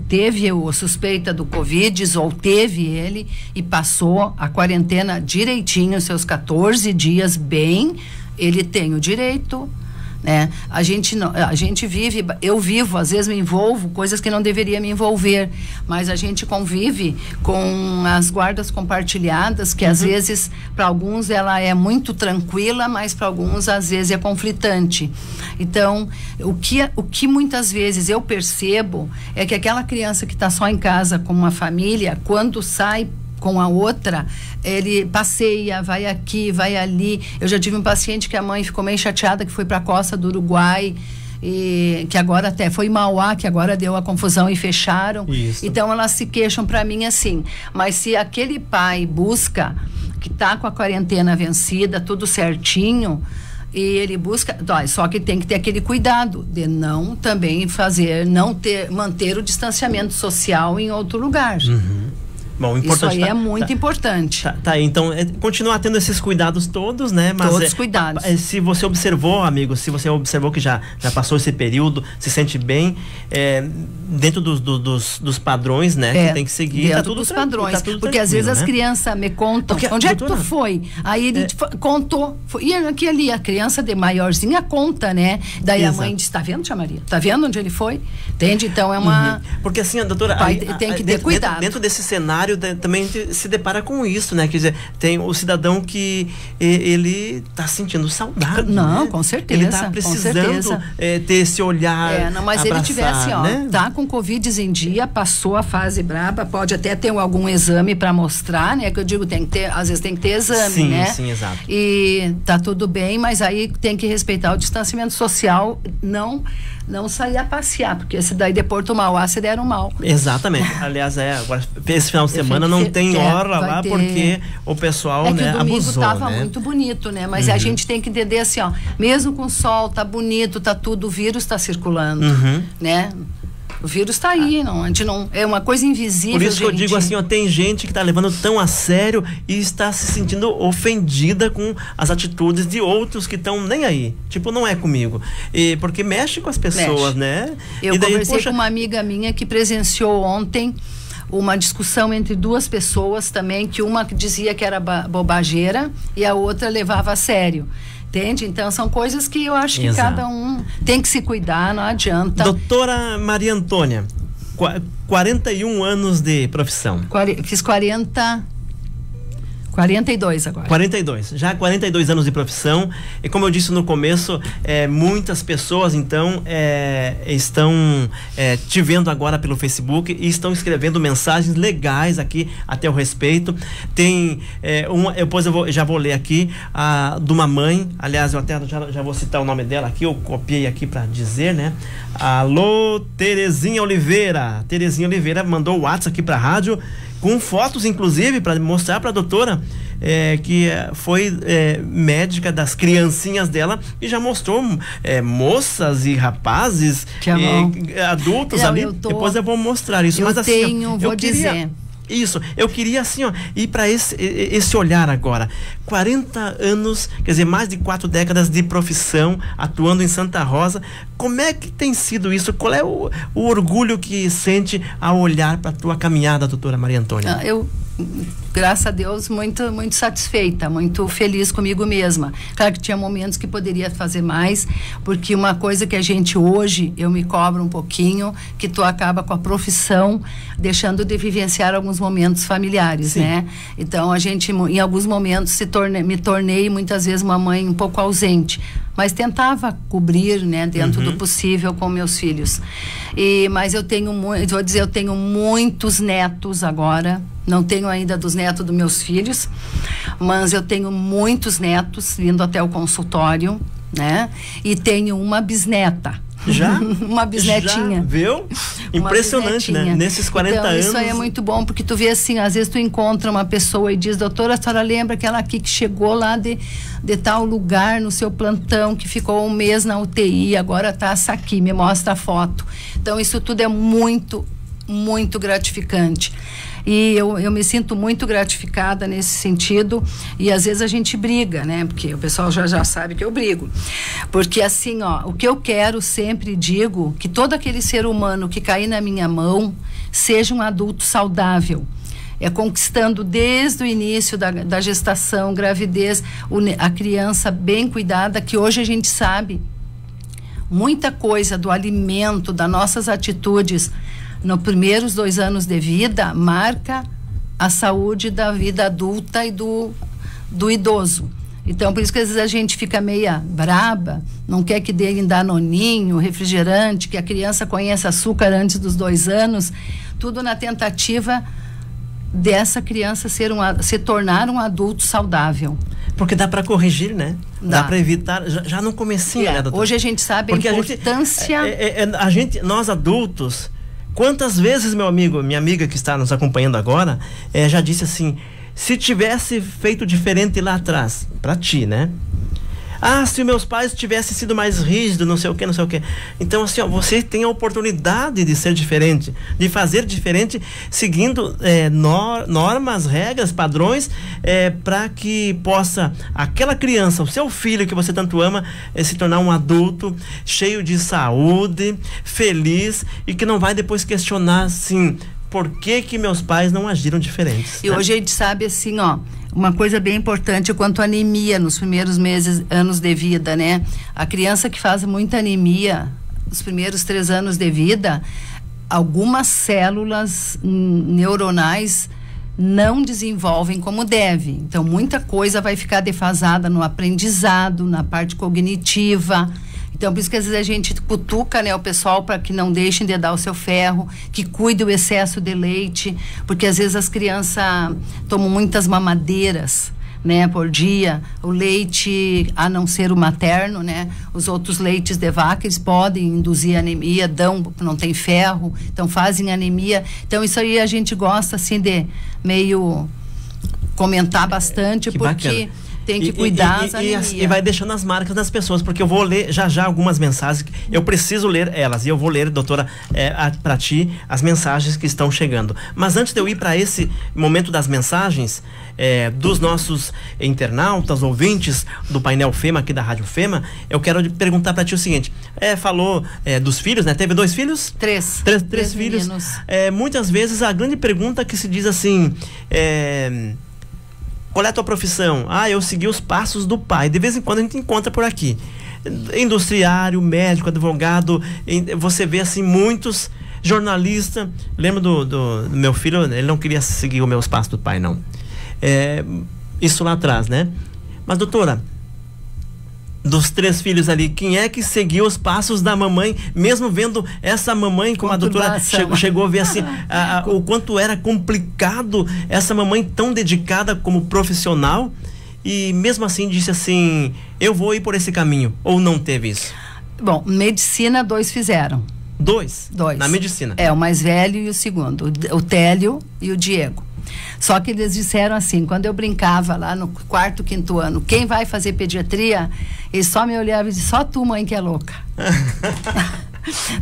teve a suspeita do Covid, ou teve ele, e passou a quarentena direitinho, seus 14 dias bem, ele tem o direito né? A gente vive, eu vivo, às vezes me envolvo coisas que não deveria me envolver, mas a gente convive com as guardas compartilhadas, que às vezes para alguns ela é muito tranquila, mas para alguns às vezes é conflitante. Então, o que muitas vezes eu percebo é que aquela criança que está só em casa com uma família, quando sai com a outra, ele passeia, vai aqui, vai ali. Eu já tive um paciente que a mãe ficou meio chateada, que foi para a costa do Uruguai, e que agora até foi Mauá, que agora deu a confusão e fecharam. Isso. Então elas se queixam para mim assim, mas se aquele pai busca, que está com a quarentena vencida, tudo certinho, e ele busca, só que tem que ter aquele cuidado de não também manter o distanciamento social em outro lugar. Bom, importante. Isso aí é muito importante. Tá aí, então, continuar tendo esses cuidados todos, né? Mas todos os cuidados. Se você observou, amigo, se você observou que já passou esse período, se sente bem, dentro dos padrões, né? Que tem que seguir. Dentro tudo dos padrões. Tá porque às vezes, né, as crianças me contam, onde é que tu foi? Aí ele contou. E aqui ali, a criança de maiorzinha conta, né? Daí a mãe diz, tá vendo, tia Maria? Tá vendo onde ele foi? Entende? Então é uma... Porque assim, a doutora... tem que ter cuidado. Dentro desse cenário, também se depara com isso, né? Quer dizer, tem o cidadão que ele tá sentindo saudade. Não, né? com certeza. Ele tá precisando ter esse olhar. Mas abraçar, ele tivesse, né? Tá com Covid em dia, passou a fase braba, pode até ter algum exame para mostrar, né? Que eu digo, às vezes tem que ter exame, né? Sim, exato. E tá tudo bem, mas aí tem que respeitar o distanciamento social, não sair a passear, porque se daí depois tomar o ácido deram mal. Exatamente. Aliás, agora esse final de semana não tem hora lá, porque o pessoal, que né, o domingo abusou, tava né? muito bonito, né? Mas a gente tem que entender assim, mesmo com sol, tá bonito, tá tudo, o vírus tá circulando, né? O vírus está aí, é uma coisa invisível. Por isso que eu digo assim, tem gente que está levando tão a sério e está se sentindo ofendida com as atitudes de outros que estão nem aí. Tipo, não é comigo. Porque mexe com as pessoas, né? Eu conversei com uma amiga minha que presenciou ontem uma discussão entre duas pessoas também, que uma dizia que era bobageira e a outra levava a sério. Entende? Então são coisas que eu acho que cada um tem que se cuidar, não adianta. Doutora Maria Antônia, 41 anos de profissão. Fiz 42 agora. 42, já 42 anos de profissão, e como eu disse no começo, muitas pessoas então estão te vendo agora pelo Facebook e estão escrevendo mensagens legais aqui a teu respeito. Tem depois já vou ler aqui de uma mãe, aliás eu até já vou citar o nome dela aqui, eu copiei aqui para dizer, né? Alô, Terezinha Oliveira. Terezinha Oliveira mandou o WhatsApp aqui para a rádio, com fotos inclusive para mostrar para a doutora que foi médica das criancinhas dela e já mostrou moças e rapazes adultos ali. Depois eu vou mostrar isso. Mas assim, vou dizer. Isso, eu queria assim, ir para esse olhar agora. 40 anos, quer dizer, mais de 4 décadas de profissão, atuando em Santa Rosa. Como é que tem sido isso? Qual é o orgulho que sente ao olhar para a tua caminhada, doutora Maria Antônia? Eu, graças a Deus, muito, muito satisfeita, muito feliz comigo mesma. Claro que tinha momentos que poderia fazer mais, porque uma coisa que a gente hoje, eu me cobro um pouquinho, que tu acaba com a profissão, deixando de vivenciar alguns momentos familiares, né? Então, a gente, em alguns momentos, me tornei muitas vezes uma mãe um pouco ausente, mas tentava cobrir, né, dentro do possível com meus filhos. Mas eu tenho muitos netos agora. Não tenho ainda dos netos dos meus filhos, mas eu tenho muitos netos vindo até o consultório, né? E tenho uma bisneta. Já? Uma bisnetinha. Já, viu? Impressionante, né? Nesses 40 anos. Isso aí é muito bom, porque tu vê assim, às vezes tu encontra uma pessoa e diz, doutora, a senhora lembra aquela aqui que chegou lá de tal lugar no seu plantão, que ficou um mês na UTI, agora tá essa aqui, me mostra a foto. Então isso tudo é muito, muito gratificante. E eu me sinto muito gratificada nesse sentido, e às vezes a gente briga, né? Porque o pessoal já sabe que eu brigo. Porque assim, o que eu quero, sempre digo, que todo aquele ser humano que cair na minha mão seja um adulto saudável. Conquistando desde o início da gestação, gravidez, a criança bem cuidada, que hoje a gente sabe muita coisa do alimento, das nossas atitudes nos primeiros 2 anos de vida marca a saúde da vida adulta e do idoso. Então, por isso que às vezes a gente fica meia braba, não quer que dê danoninho, refrigerante, que a criança conheça açúcar antes dos 2 anos, tudo na tentativa dessa criança se tornar um adulto saudável. Porque dá para corrigir, né? Dá para evitar, já no comecinho, né, doutora? Hoje a gente sabe porque a importância... Nós adultos, quantas vezes, meu amigo, minha amiga que está nos acompanhando agora, já disse assim, se tivesse feito diferente lá atrás, para ti, né? Ah, se meus pais tivessem sido mais rígidos, não sei o que, não sei o que. Então, assim, ó, você tem a oportunidade de ser diferente, de fazer diferente, seguindo normas, regras, padrões, para que possa aquela criança, o seu filho que você tanto ama, se tornar um adulto cheio de saúde, feliz e que não vai depois questionar, assim, por que meus pais não agiram diferentes. E hoje a gente sabe, assim, ó, uma coisa bem importante quanto à anemia nos primeiros anos de vida, né? A criança que faz muita anemia nos primeiros 3 anos de vida, algumas células neuronais não desenvolvem como deve. Então, muita coisa vai ficar defasada no aprendizado, na parte cognitiva. Então, por isso que às vezes a gente cutuca, né, o pessoal para que não deixem de dar o seu ferro, que cuide o excesso de leite, porque às vezes as crianças tomam muitas mamadeiras, né, por dia. O leite, a não ser o materno, né, os outros leites de vaca, eles podem induzir anemia, não tem ferro, então fazem anemia. Então, isso aí a gente gosta, assim, de meio comentar bastante, porque... Bacana. Tem que cuidar e vai deixando as marcas das pessoas, porque eu vou ler já algumas mensagens, eu preciso ler elas, e eu vou ler, doutora, para ti, as mensagens que estão chegando. Mas antes de eu ir para esse momento das mensagens, dos nossos internautas, ouvintes do painel FEMA, aqui da Rádio FEMA, eu quero perguntar para ti o seguinte, falou dos filhos, né? Teve 2 filhos? 3. 3 filhos. Muitas vezes a grande pergunta que se diz assim, qual é a tua profissão? Ah, eu segui os passos do pai. De vez em quando a gente encontra por aqui. Industriário, médico, advogado. Você vê assim muitos jornalistas. Lembro do meu filho, ele não queria seguir os meus passos do pai, não. Isso lá atrás, né? Mas, doutora, dos 3 filhos ali, quem é que seguiu os passos da mamãe, mesmo vendo essa mamãe, como a doutora chegou a ver assim, o quanto era complicado essa mamãe tão dedicada como profissional, e mesmo assim disse assim, eu vou ir por esse caminho, ou não teve isso? Bom, medicina 2 fizeram. 2? Na medicina? O mais velho e o segundo, o Télio e o Diego. Só que eles disseram assim, quando eu brincava lá no 4º, 5º ano, quem vai fazer pediatria, eles só me olhavam e diziam, só tu, mãe, que é louca.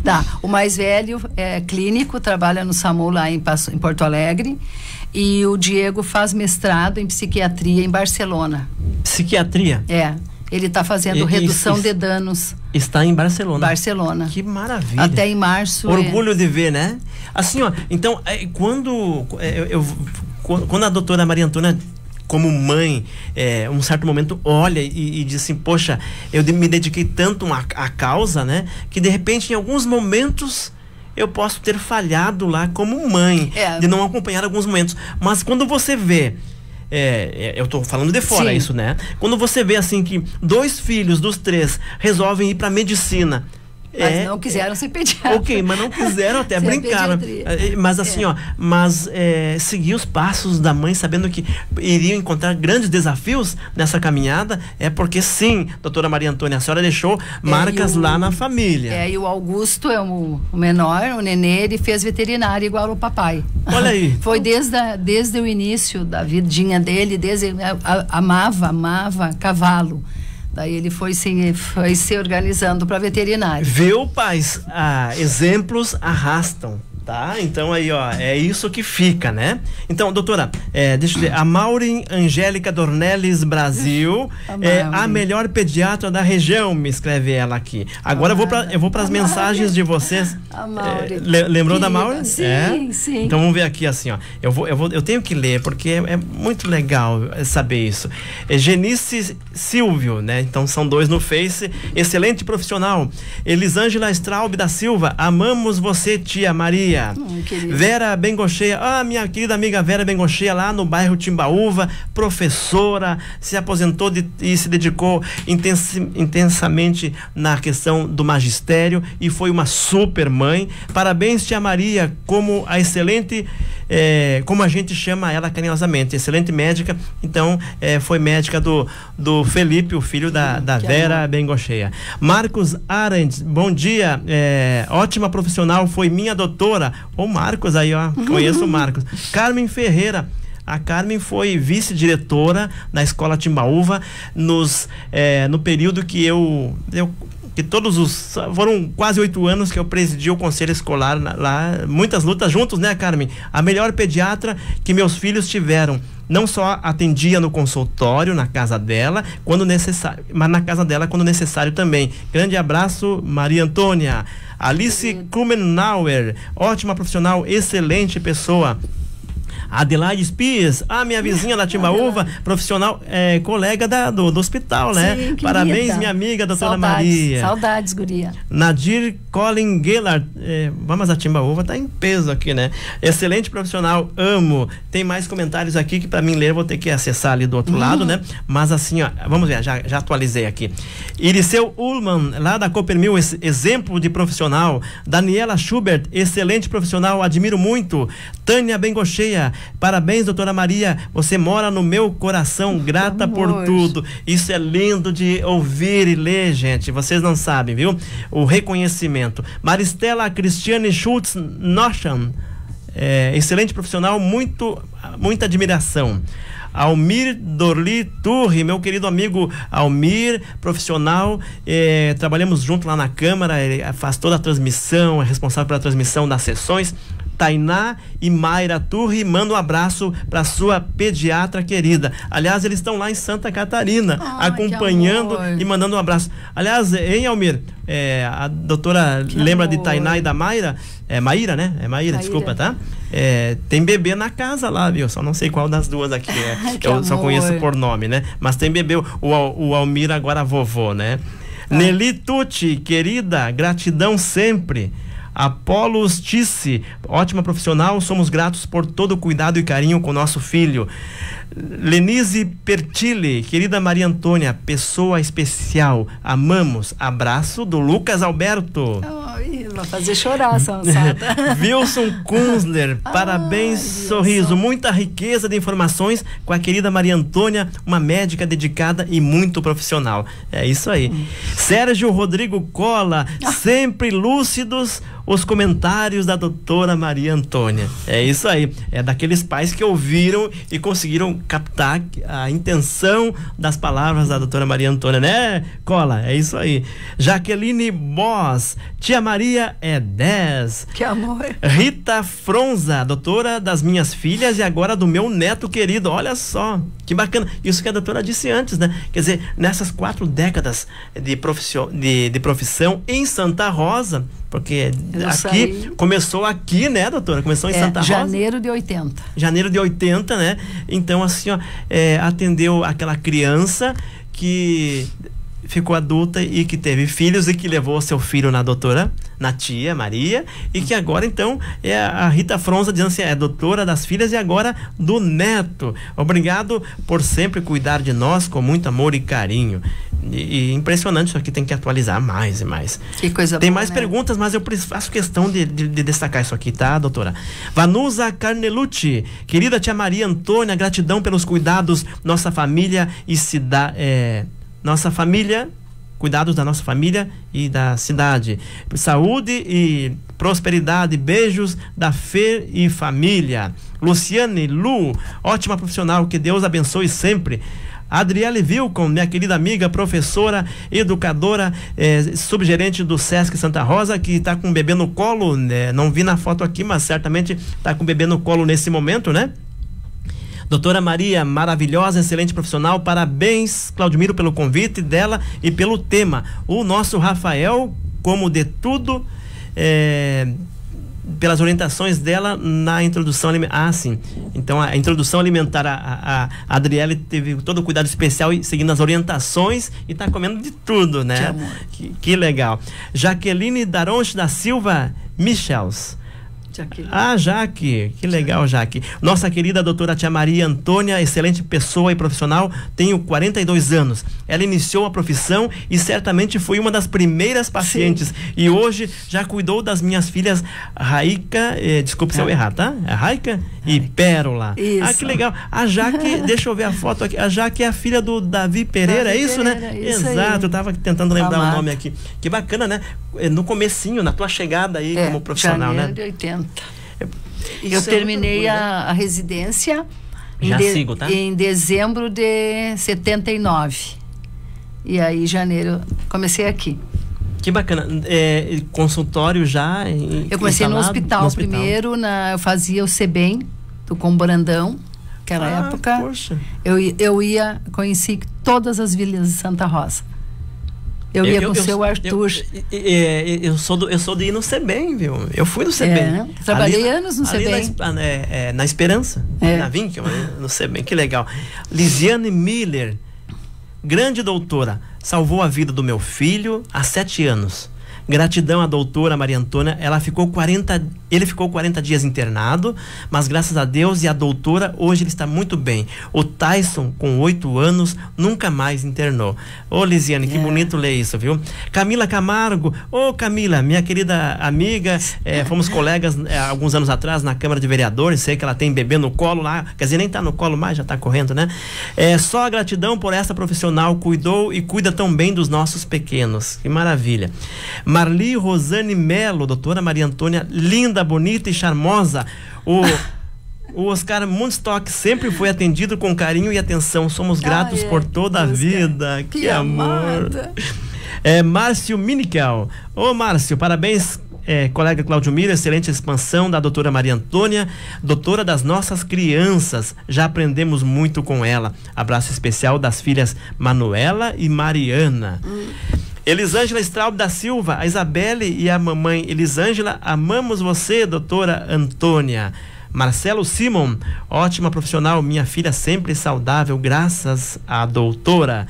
Tá, o mais velho é clínico, trabalha no SAMU lá em Porto Alegre, e o Diego faz mestrado em psiquiatria em Barcelona. Psiquiatria? Ele está fazendo redução de danos. Está em Barcelona. Barcelona. Que maravilha. Até em março. Orgulho de ver, né? Assim, ó, então, quando a doutora Maria Antônia, como mãe, um certo momento olha e diz assim, poxa, eu me dediquei tanto à causa, né? Que de repente, em alguns momentos, eu posso ter falhado lá como mãe, de não acompanhar alguns momentos. Mas quando você vê, eu tô falando de fora. Sim. Isso, né? Quando você vê assim que 2 filhos dos 3 resolvem ir pra medicina, mas não quiseram ser pediatra. Ok, mas não quiseram, até brincaram. Mas assim, seguir os passos da mãe, sabendo que iriam encontrar grandes desafios nessa caminhada, porque sim, doutora Maria Antônia, a senhora deixou marcas lá na família. E o Augusto é o menor, o nenê, ele fez veterinária igual o papai. Olha aí. Foi desde o início da vidinha dele, amava cavalo. Daí ele foi se organizando para veterinário. Viu, pais? Exemplos arrastam. Tá, então aí, ó, é isso que fica, né? Então, doutora, deixa eu ver, a Maureen Angélica Dornelles Brasil é a melhor pediatra da região, me escreve ela aqui. Agora eu vou para as mensagens de vocês. A Maureen. Lembrou da Maureen? Sim, sim. Então vamos ver aqui assim, ó. Eu tenho que ler porque é muito legal saber isso. Genice Silvio, né? Então são 2 no Face. Excelente profissional. Elisângela Straub da Silva, amamos você, tia Maria. Vera Bengocheia, minha querida amiga Vera Bengocheia, lá no bairro Timbaúva, professora, se aposentou e se dedicou intensamente na questão do magistério e foi uma super mãe. Parabéns, tia Maria, como a excelente, como a gente chama ela carinhosamente, excelente médica. Então, foi médica do Felipe, o filho da Vera Bengocheia. Marcos Arendt, bom dia, ótima profissional, foi minha doutora. O Marcos aí, ó, conheço o Marcos. Carmen Ferreira, a Carmen foi vice-diretora na Escola Timbaúva no período que foram quase 8 anos que eu presidi o conselho escolar lá, muitas lutas juntos, né, Carmen? A melhor pediatra que meus filhos tiveram. Não só atendia no consultório, na casa dela, quando necessário, mas na casa dela quando necessário também. Grande abraço, Maria Antônia. Alice Kumenauer, ótima profissional, excelente pessoa. Adelaide Spies, minha vizinha da Timbaúva, profissional, colega do hospital, né? Sim, parabéns, minha amiga, doutora Maria. Saudades, guria. Nadir Colin Gellard, vamos a Timbaúva, tá em peso aqui, né? Excelente profissional, amo. Tem mais comentários aqui que para mim ler vou ter que acessar ali do outro lado, né? Mas assim, ó, vamos ver, já atualizei aqui. Iriceu Ullman, lá da Coppermil, exemplo de profissional. Daniela Schubert, excelente profissional, admiro muito. Tânia Bengocheia, parabéns, doutora Maria, você mora no meu coração, grata por tudo. Isso é lindo de ouvir e ler, gente, vocês não sabem, viu? O reconhecimento. Maristela Cristiane Schultz Noschan, excelente profissional, muita admiração. Almir Dorli Turri, meu querido amigo Almir, profissional, trabalhamos junto lá na Câmara, ele faz toda a transmissão, é responsável pela transmissão das sessões. Tainá e Mayra Turri, manda um abraço para sua pediatra querida. Aliás, eles estão lá em Santa Catarina, acompanhando e mandando um abraço. Aliás, hein, Almir? A doutora lembra de Tainá e da Mayra? Maíra, né? Maíra, desculpa, tá? Tem bebê na casa lá, viu? Só não sei qual das duas aqui eu só conheço por nome, né? Mas tem bebê, o Almir agora vovô, né? Nelly Tucci, querida, gratidão sempre. Apolos Tice, ótima profissional, somos gratos por todo o cuidado e carinho com nosso filho. Lenise Pertile, querida Maria Antônia, pessoa especial, amamos. Abraço do Lucas Alberto. Vai fazer chorar essa moçada. Wilson Kunzler, parabéns, sorriso, muita riqueza de informações com a querida Maria Antônia, uma médica dedicada e muito profissional. É isso aí. Sérgio Rodrigo Cola, sempre lúcidos os comentários da doutora Maria Antônia. É isso aí. É daqueles pais que ouviram e conseguiram captar a intenção das palavras da doutora Maria Antônia, né, Cola? É isso aí. Jaqueline Boss, tia Maria é 10. Que amor. Rita Fronza, doutora das minhas filhas e agora do meu neto querido. Olha só, que bacana. Isso que a doutora disse antes, né? Quer dizer, nessas 4 décadas de profissão em Santa Rosa, porque começou aqui, né, doutora? Começou em Santa Rosa. Janeiro de 80. Janeiro de 80, né? Então, assim, ó, atendeu aquela criança que ficou adulta e que teve filhos e que levou seu filho na tia Maria, e que agora então é a Rita Fronza dizendo assim, é doutora das filhas e agora do neto. Obrigado por sempre cuidar de nós com muito amor e carinho. E impressionante, isso aqui tem que atualizar mais e mais. Que coisa tem boa, mais né? Perguntas, mas eu faço questão de destacar isso aqui, tá, doutora? Vanusa Carnelucci, querida tia Maria Antônia, gratidão pelos cuidados, nossa família e nossa família, cuidados da nossa família e da cidade. Saúde e prosperidade, beijos da Fer e família. Luciane Lu, ótima profissional, que Deus abençoe sempre. Adriele Vilcom, minha querida amiga, professora, educadora, subgerente do Sesc Santa Rosa, que está com o bebê no colo, né? Não vi na foto aqui, mas certamente está com o bebê no colo nesse momento, né? Doutora Maria, maravilhosa, excelente profissional, parabéns, Claudimiro, pelo convite dela e pelo tema. O nosso Rafael, como de tudo, pelas orientações dela na introdução alimentar. Ah, sim. Então, a introdução alimentar, a Adriele teve todo o cuidado especial e seguindo as orientações e está comendo de tudo, né? Que legal. Jaqueline Daronche da Silva Michels. Jaque, que legal, Jaque. Nossa querida doutora Tia Maria Antônia, excelente pessoa e profissional, tenho 42 anos. Ela iniciou a profissão e certamente foi uma das primeiras pacientes. Sim. E hoje já cuidou das minhas filhas Raika, desculpe se eu errar, tá? Raika e Pérola. Isso. Ah, que legal. A Jaque, deixa eu ver a foto aqui. A Jaque é a filha do Davi Pereira, é isso, Pereira, né? Isso. Exato, eu tava tentando lembrar o nome aqui. Que bacana, né? No comecinho, na tua chegada aí como profissional, janeiro, né? De 80. Eu terminei a residência em dezembro de 79. E aí, em janeiro, comecei aqui. Que bacana. Consultório já? Eu comecei no hospital primeiro, eu fazia o CEBEM, do Comborandão, naquela época. Poxa. Conheci todas as vilas de Santa Rosa. Eu ia com o seu Arthur. Eu sou de ir no CEBEM, viu? Eu fui no CEBEM. Trabalhei anos no CEBEM. Na Esperança, na Vinck, no CEBEM. Que legal. Lisiane Miller, grande doutora, salvou a vida do meu filho há 7 anos. Gratidão à doutora Maria Antônia. Ele ficou 40 dias internado, mas graças a Deus e à doutora, hoje ele está muito bem. O Tyson, com 8 anos, nunca mais internou. Ô, Lisiane, que bonito ler isso, viu? Camila Camargo. Ô, Camila, minha querida amiga, fomos colegas alguns anos atrás na Câmara de Vereadores. Sei que ela tem bebê no colo lá, quer dizer, nem tá no colo mais, já tá correndo, né? Só a gratidão por essa profissional, cuidou e cuida tão bem dos nossos pequenos. Que maravilha. Marli Rosane Melo, doutora Maria Antônia, linda, bonita e charmosa. O Oscar Mundstock sempre foi atendido com carinho e atenção. Somos gratos por toda a vida. Que amor. Márcio Minical. Ô, Márcio, parabéns, colega Cláudio Miro, excelente expansão da doutora Maria Antônia, doutora das nossas crianças. Já aprendemos muito com ela. Abraço especial das filhas Manuela e Mariana. Elisângela Straub da Silva, a Isabelle e a mamãe Elisângela, amamos você, doutora Antônia. Marcelo Simon, ótima profissional, minha filha sempre saudável, graças à doutora.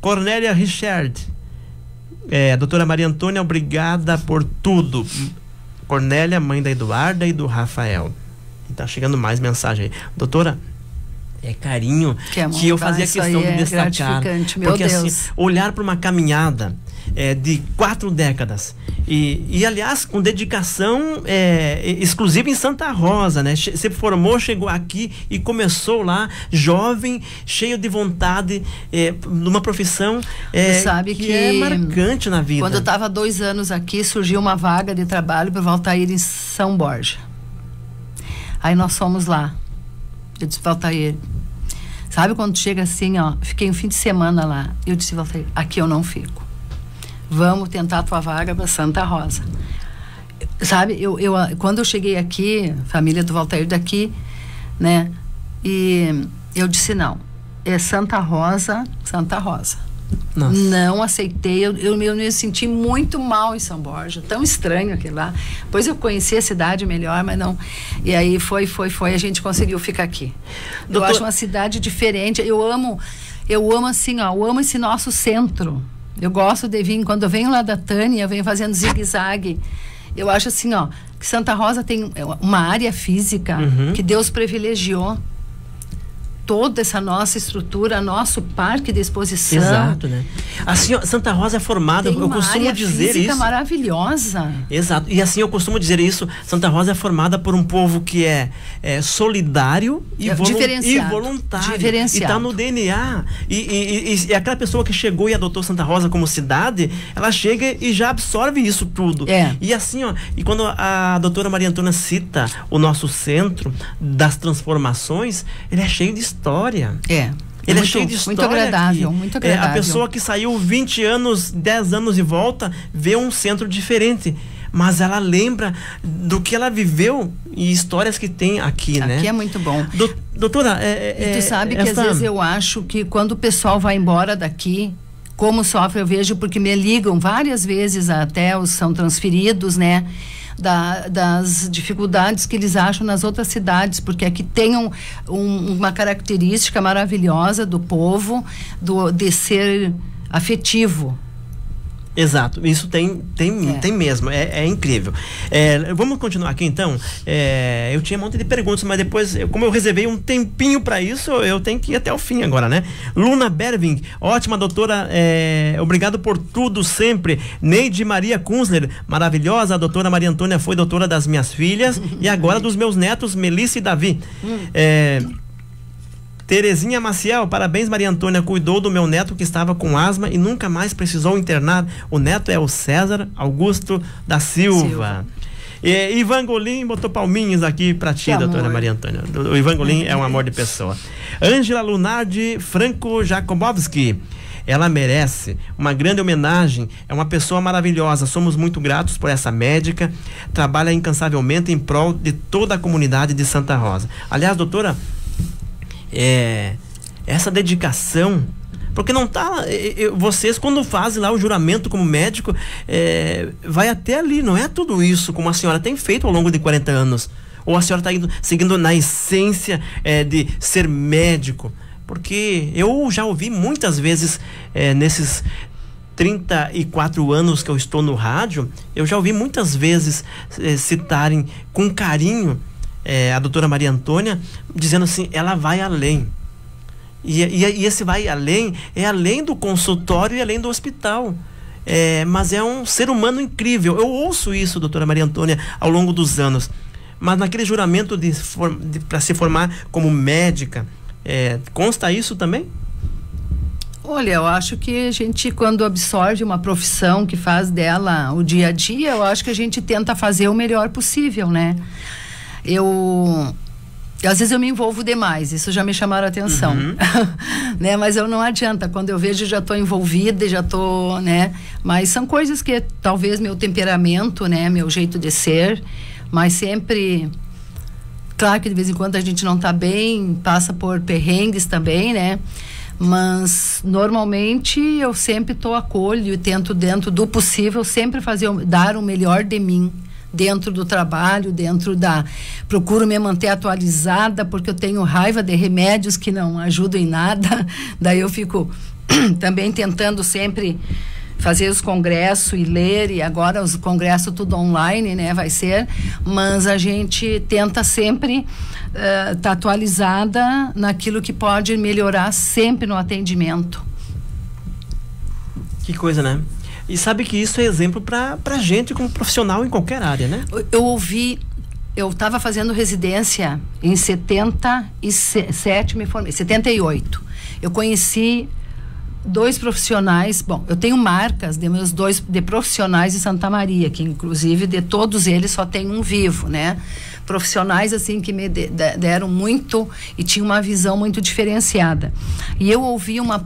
Cornélia Richard, doutora Maria Antônia, obrigada por tudo. Cornélia, mãe da Eduarda e do Rafael. Tá chegando mais mensagem aí. Doutora, carinho que eu fazia questão de destacar. Porque assim, olhar para uma caminhada de 4 décadas e aliás, com dedicação exclusiva em Santa Rosa, né? Se formou, chegou aqui e começou lá, jovem, cheio de vontade, numa profissão sabe que é marcante na vida. Quando eu estava 2 anos aqui, surgiu uma vaga de trabalho para Valtair em São Borja. Aí nós fomos lá. Eu disse, Valtair, sabe quando chega assim, fiquei um fim de semana lá. Eu disse, Valtair, aqui eu não fico. Vamos tentar a tua vaga para Santa Rosa. Sabe, quando eu cheguei aqui, família do Valtair daqui, né? E eu disse, não, é Santa Rosa, Santa Rosa. Nossa. Não aceitei, eu me senti muito mal em São Borja, tão estranho aquilo lá. Depois eu conheci a cidade melhor, mas não. E aí foi, a gente conseguiu ficar aqui. Doutor... Eu acho uma cidade diferente. Eu amo assim, eu amo esse nosso centro. Eu gosto de vir, quando eu venho lá da Tânia, eu venho fazendo zigue-zague. Eu acho assim, que Santa Rosa tem uma área física que Deus privilegiou. Toda essa nossa estrutura, nosso parque de exposição. Exato, né? Assim, Santa Rosa é formada, eu costumo dizer isso. Maravilhosa. Exato. E assim, eu costumo dizer isso, Santa Rosa é formada por um povo que é solidário e voluntário. Diferenciado. E está no DNA. E aquela pessoa que chegou e adotou Santa Rosa como cidade, ela chega e já absorve isso tudo. E assim, e quando a doutora Maria Antônia cita o nosso centro das transformações, ele é cheio de história. Ele é cheio de história. Muito agradável, muito agradável. A pessoa que saiu 20 anos, 10 anos e volta, vê um centro diferente. Mas ela lembra do que ela viveu e histórias que tem aqui, né? Aqui é muito bom. Doutora, tu sabe que às vezes eu acho que quando o pessoal vai embora daqui, como sofre, eu vejo, porque me ligam várias vezes, até os são transferidos, né? Das dificuldades que eles acham nas outras cidades, porque aqui tem uma característica maravilhosa do povo, de ser afetivo. Exato, isso tem mesmo, é incrível. Vamos continuar aqui então. Eu tinha um monte de perguntas, mas depois, como eu reservei um tempinho para isso, eu tenho que ir até o fim agora, né? Luna Berving, ótima doutora, obrigado por tudo sempre. Neide Maria Kunzler, maravilhosa, a doutora Maria Antônia foi doutora das minhas filhas e agora dos meus netos, Melissa e Davi. Terezinha Maciel, parabéns, Maria Antônia, cuidou do meu neto que estava com asma e nunca mais precisou internar. O neto é o César Augusto da Silva. Ivan Golim botou palminhas aqui pra ti, doutora Maria Antônia. O Ivan Golim é um amor de pessoa. Ângela Lunardi Franco Jakubowski, ela merece uma grande homenagem, é uma pessoa maravilhosa, somos muito gratos por essa médica, trabalha incansavelmente em prol de toda a comunidade de Santa Rosa. Aliás, doutora, essa dedicação, porque não tá, vocês quando fazem lá o juramento como médico, vai até ali, não é tudo isso como a senhora tem feito ao longo de 40 anos, ou a senhora está seguindo na essência de ser médico, porque eu já ouvi muitas vezes nesses 34 anos que eu estou no rádio, eu já ouvi muitas vezes citarem com carinho a doutora Maria Antônia, dizendo assim, ela vai além. E esse vai além, é além do consultório e além do hospital. Mas é um ser humano incrível. Eu ouço isso, doutora Maria Antônia, ao longo dos anos. Mas naquele juramento para se formar como médica, consta isso também? Olha, eu acho que a gente, quando absorve uma profissão que faz dela o dia a dia, eu acho que a gente tenta fazer o melhor possível, né? Às vezes eu me envolvo demais, isso já me chamaram a atenção, né? Mas não adianta, quando eu vejo já estou envolvida e já estou, né? Mas são coisas que talvez meu temperamento, né? Meu jeito de ser, mas sempre, claro que de vez em quando a gente não está bem, passa por perrengues também, né? Mas normalmente eu sempre acolho e tento, dentro do possível, sempre dar o melhor de mim dentro do trabalho, procuro me manter atualizada, porque eu tenho raiva de remédios que não ajudam em nada. Daí eu fico também tentando sempre fazer os congressos e ler, e agora os congressos tudo online, né, vai ser, mas a gente tenta sempre tá atualizada naquilo que pode melhorar sempre no atendimento. Que coisa, né? E sabe que isso é exemplo pra gente como profissional em qualquer área, né? Eu estava fazendo residência em 77, me formei, 78. Eu conheci 2 profissionais, eu tenho marcas de meus 2 profissionais de Santa Maria, que inclusive de todos eles só tem um vivo, né? Profissionais assim que me deram muito e tinha uma visão muito diferenciada. E eu ouvi uma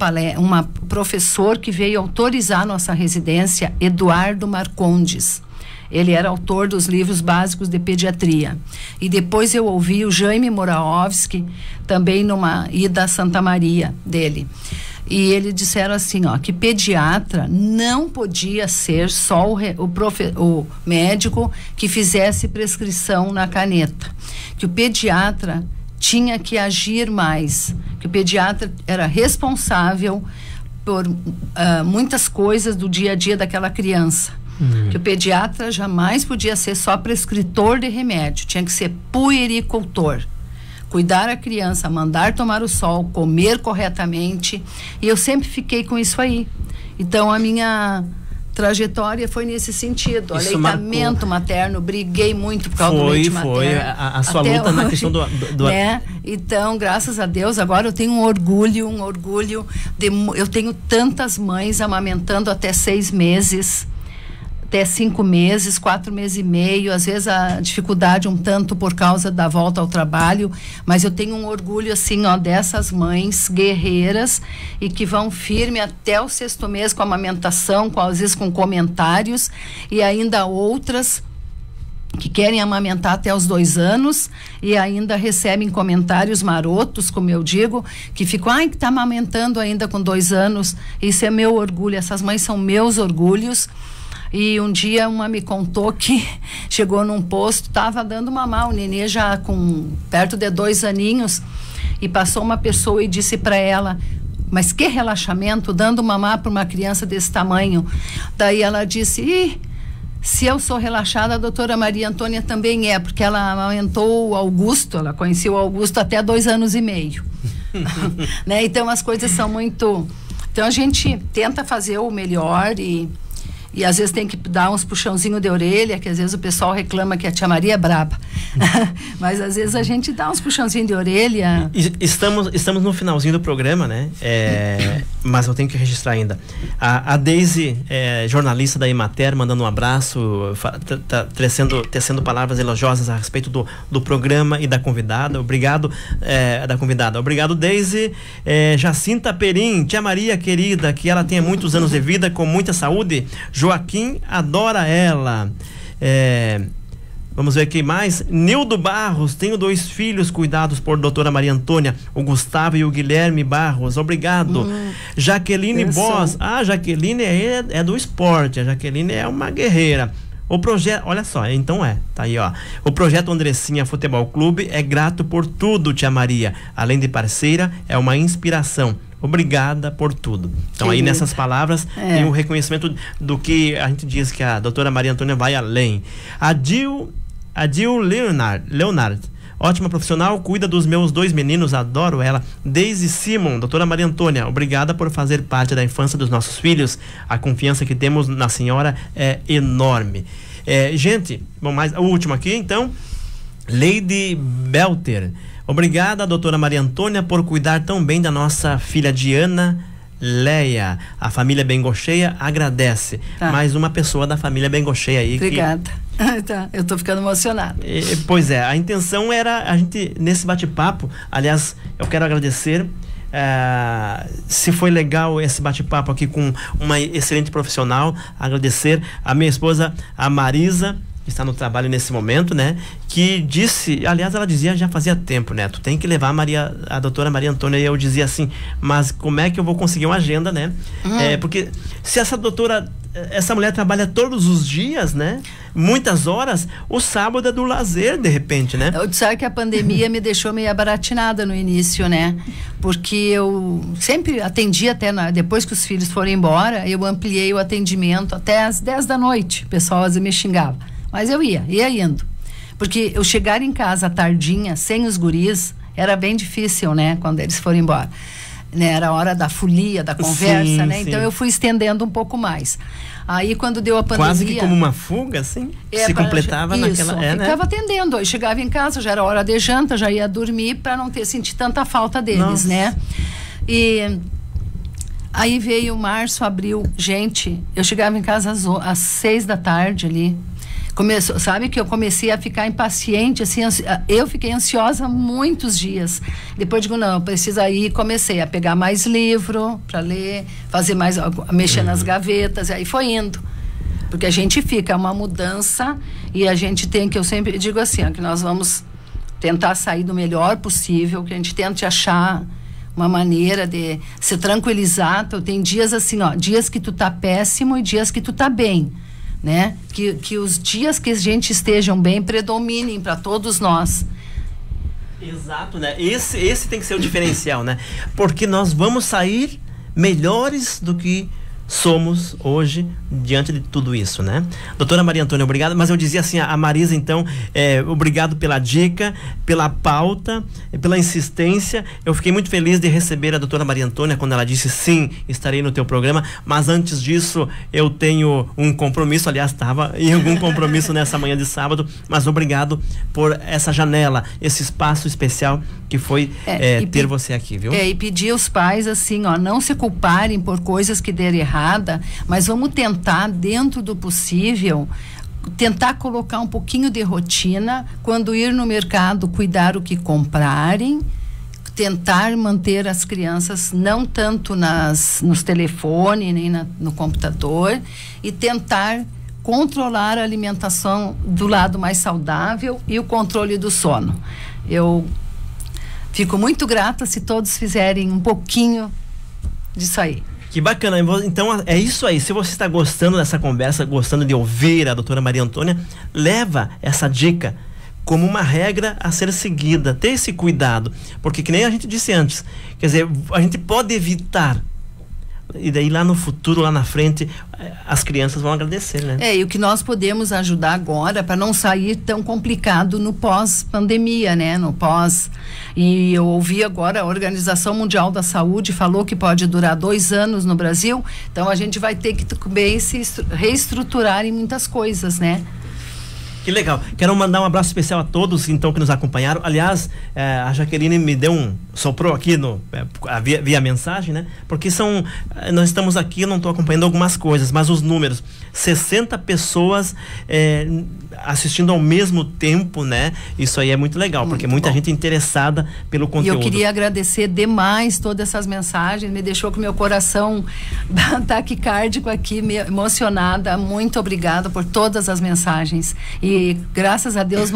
professor que veio autorizar nossa residência, Eduardo Marcondes. Ele era autor dos livros básicos de pediatria. E depois eu ouvi o Jaime Moraovski, também numa ida a Santa Maria dele. E eles disseram assim, que pediatra não podia ser só o médico que fizesse prescrição na caneta. Que o pediatra tinha que agir mais. Que o pediatra era responsável por muitas coisas do dia a dia daquela criança. Que o pediatra jamais podia ser só prescritor de remédio. Tinha que ser puericultor. Cuidar a criança, mandar tomar o sol, comer corretamente. E eu sempre fiquei com isso aí. Então, a minha trajetória foi nesse sentido. Aleitamento materno, briguei muito por causa do leite materno. Foi a sua luta hoje, na questão do... Né? Então, graças a Deus, agora eu tenho um orgulho eu tenho tantas mães amamentando até 6 meses. até 5 meses, 4 meses e meio, às vezes a dificuldade um tanto por causa da volta ao trabalho, mas eu tenho um orgulho assim, ó, dessas mães guerreiras e que vão firme até o 6º mês com a amamentação, às vezes com comentários, e ainda outras que querem amamentar até os 2 anos e ainda recebem comentários marotos, como eu digo, que ficam, que tá amamentando ainda com 2 anos. Isso é meu orgulho, essas mães são meus orgulhos. E um dia uma me contou que chegou num posto, estava dando mamar, o nenê já com perto de 2 aninhos, e passou uma pessoa e disse para ela: mas que relaxamento, dando mamar para uma criança desse tamanho. Daí ela disse: se eu sou relaxada, a doutora Maria Antônia também é, porque ela amamentou o Augusto, ela conheceu o Augusto até 2 anos e meio. Né? Então as coisas são muito... Então a gente tenta fazer o melhor e às vezes tem que dar uns puxãozinhos de orelha, que às vezes o pessoal reclama que a tia Maria é braba. Mas às vezes a gente dá uns puxãozinhos de orelha. Estamos no finalzinho do programa, né? Mas eu tenho que registrar ainda. A Deise, jornalista da Emater, mandando um abraço, tecendo palavras elogiosas a respeito do programa e da convidada. Obrigado, da convidada. Obrigado, Deise. Jacinta Perim, tia Maria querida, que ela tenha muitos anos de vida, com muita saúde. Joaquim adora ela. Vamos ver aqui mais. Nildo Barros, tenho 2 filhos cuidados por doutora Maria Antônia, o Gustavo e o Guilherme Barros. Obrigado. Jaqueline Boss. A Jaqueline é do esporte. A Jaqueline é uma guerreira. O projeto, olha só, então tá aí, ó. O projeto Andressinha Futebol Clube é grato por tudo, tia Maria. Além de parceira, é uma inspiração. Obrigada por tudo. Então, aí nessas palavras tem o reconhecimento do que a gente diz, que a doutora Maria Antônia vai além. A Dil Leonard, ótima profissional, cuida dos meus 2 meninos, adoro ela. Daisy Simon, doutora Maria Antônia, obrigada por fazer parte da infância dos nossos filhos. A confiança que temos na senhora é enorme. Gente, bom, mais o último aqui, então. Lady Belter, obrigada, doutora Maria Antônia, por cuidar tão bem da nossa filha Diana Leia. A família Bengocheia agradece. Mais uma pessoa da família Bengocheia aí. Obrigada. Tá, eu tô ficando emocionada. Pois é, a intenção era a gente, nesse bate-papo, aliás, eu quero agradecer. Se foi legal esse bate-papo aqui com uma excelente profissional, agradecer a minha esposa, a Marisa, que está no trabalho nesse momento, né? Que disse, aliás, ela dizia já fazia tempo, né? Tu tem que levar a doutora Maria Antônia. E eu dizia assim, mas como é que eu vou conseguir uma agenda, né? Porque se essa mulher trabalha todos os dias, né? Muitas horas, o sábado é do lazer, de repente, né? Eu disse que a pandemia me deixou meio abaratinada no início, né? Porque eu sempre atendi depois que os filhos foram embora, eu ampliei o atendimento até às 10 da noite. O pessoal às vezes me xingava. Mas eu ia indo. Porque eu chegar em casa à tardinha, sem os guris, era bem difícil, né? Quando eles foram embora. Né? Era a hora da folia, da conversa, né? Sim. Então eu fui estendendo um pouco mais. Aí quando deu a pandemia... Quase que como uma fuga, assim? Se completava naquela... ficava atendendo. Eu chegava em casa, já era hora de janta, já ia dormir para não sentir tanta falta deles, né? E... aí veio março, abril. Gente, eu chegava em casa às 6 da tarde ali. Sabe que eu comecei a ficar impaciente, assim, eu fiquei ansiosa muitos dias. Depois digo, não, eu preciso ir, comecei a pegar mais livro para ler, fazer mais, mexer nas gavetas, e aí foi indo. Porque a gente fica, é uma mudança, e a gente tem que, eu sempre digo assim, que nós vamos tentar sair do melhor possível, que a gente tente achar uma maneira de se tranquilizar. Então, tem dias assim, dias que tu tá péssimo e dias que tu tá bem. Né? Que os dias que a gente estejam bem predominem para todos nós. Exato, né? Esse tem que ser o diferencial, né? Porque nós vamos sair melhores do que somos hoje diante de tudo isso, né? Doutora Maria Antônia, obrigado. Mas eu dizia assim, a Marisa, então, obrigado pela dica, pela pauta, pela insistência. Eu fiquei muito feliz de receber a doutora Maria Antônia quando ela disse sim, estarei no teu programa, mas antes disso eu tenho um compromisso, aliás, estava em algum compromisso nessa manhã de sábado, mas obrigado por essa janela, esse espaço especial que foi ter você aqui, viu? E pedir aos pais assim, não se culparem por coisas que deram errado, errada, mas vamos tentar, dentro do possível, tentar colocar um pouquinho de rotina, quando ir no mercado, cuidar o que comprarem, tentar manter as crianças não tanto nos telefones, nem no computador, e tentar controlar a alimentação do lado mais saudável e o controle do sono. Eu fico muito grata se todos fizerem um pouquinho disso aí. Que bacana. Então é isso aí. Se você está gostando dessa conversa, gostando de ouvir a doutora Maria Antônia, leva essa dica como uma regra a ser seguida. Ter esse cuidado, porque que nem a gente disse antes, quer dizer, a gente pode evitar, e daí lá no futuro, lá na frente, as crianças vão agradecer, né? E o que nós podemos ajudar agora para não sair tão complicado no pós-pandemia, né? No pós. E eu ouvi agora, a Organização Mundial da Saúde falou que pode durar 2 anos no Brasil, então a gente vai ter que também se reestruturar em muitas coisas, né? Que legal. Quero mandar um abraço especial a todos então que nos acompanharam. Aliás, a Jaqueline me deu soprou aqui via mensagem, né? Porque nós estamos aqui, eu não estou acompanhando algumas coisas, mas os números, 60 pessoas assistindo ao mesmo tempo, né? Isso aí é muito legal, porque muita gente interessada pelo conteúdo. E eu queria agradecer demais todas essas mensagens, me deixou com meu coração taquicárdico aqui, emocionada. Muito obrigada por todas as mensagens. E graças a Deus,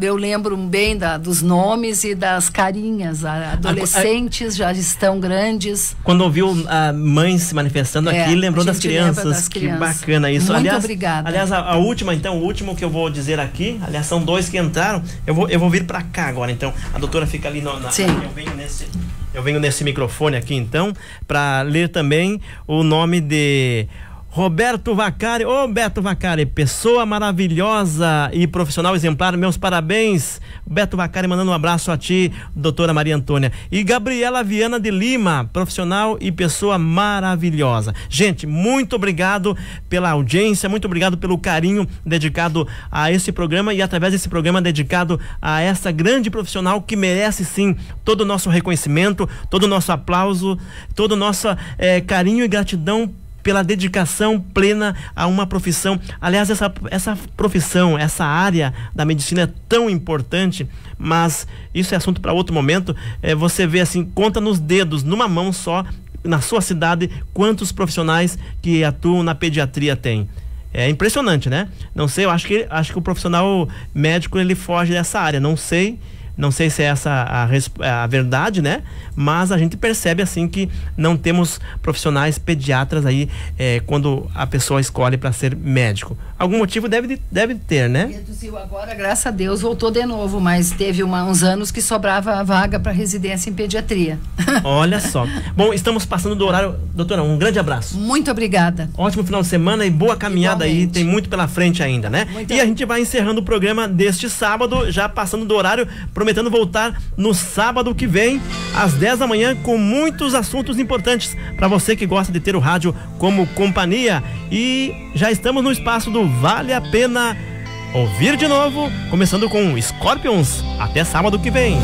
eu lembro bem dos nomes e das carinhas. Adolescentes já estão grandes. Quando ouviu a mãe se manifestando aqui, lembrou das crianças. Que bacana isso. Muito obrigada. Aliás, o último que eu vou dizer aqui, aliás, são 2 que entraram. Eu vou vir para cá agora, então. A doutora fica ali Sim. Eu venho nesse microfone aqui, então, para ler também o nome de Roberto Vacari. Ô, Beto Vacari, pessoa maravilhosa e profissional exemplar, meus parabéns. Beto Vacari mandando um abraço a ti, doutora Maria Antônia. E Gabriela Viana de Lima, profissional e pessoa maravilhosa. Gente, muito obrigado pela audiência, muito obrigado pelo carinho dedicado a esse programa e através desse programa dedicado a essa grande profissional que merece sim todo o nosso reconhecimento, todo o nosso aplauso, todo o nosso carinho e gratidão pela dedicação plena a uma profissão. Aliás, essa profissão, essa área da medicina é tão importante, mas isso é assunto para outro momento. Você vê assim, conta nos dedos, numa mão só, na sua cidade, quantos profissionais que atuam na pediatria tem. É impressionante, né? Não sei, eu acho que o profissional médico ele foge dessa área, não sei se é essa a verdade, né? Mas a gente percebe assim que não temos profissionais pediatras aí quando a pessoa escolhe para ser médico. Algum motivo deve ter, né? Reduziu agora, graças a Deus, voltou de novo, mas teve uns anos que sobrava vaga para residência em pediatria. Olha só. Bom, estamos passando do horário. Doutora, um grande abraço. Muito obrigada. Ótimo final de semana e boa caminhada. Igualmente. Aí, tem muito pela frente ainda, né? E a gente vai encerrando o programa deste sábado, já passando do horário, prometendo voltar no sábado que vem, às 10 da manhã, com muitos assuntos importantes para você que gosta de ter o rádio como companhia. E já estamos no espaço do Vale a Pena Ouvir de novo, começando com Scorpions. Até sábado que vem.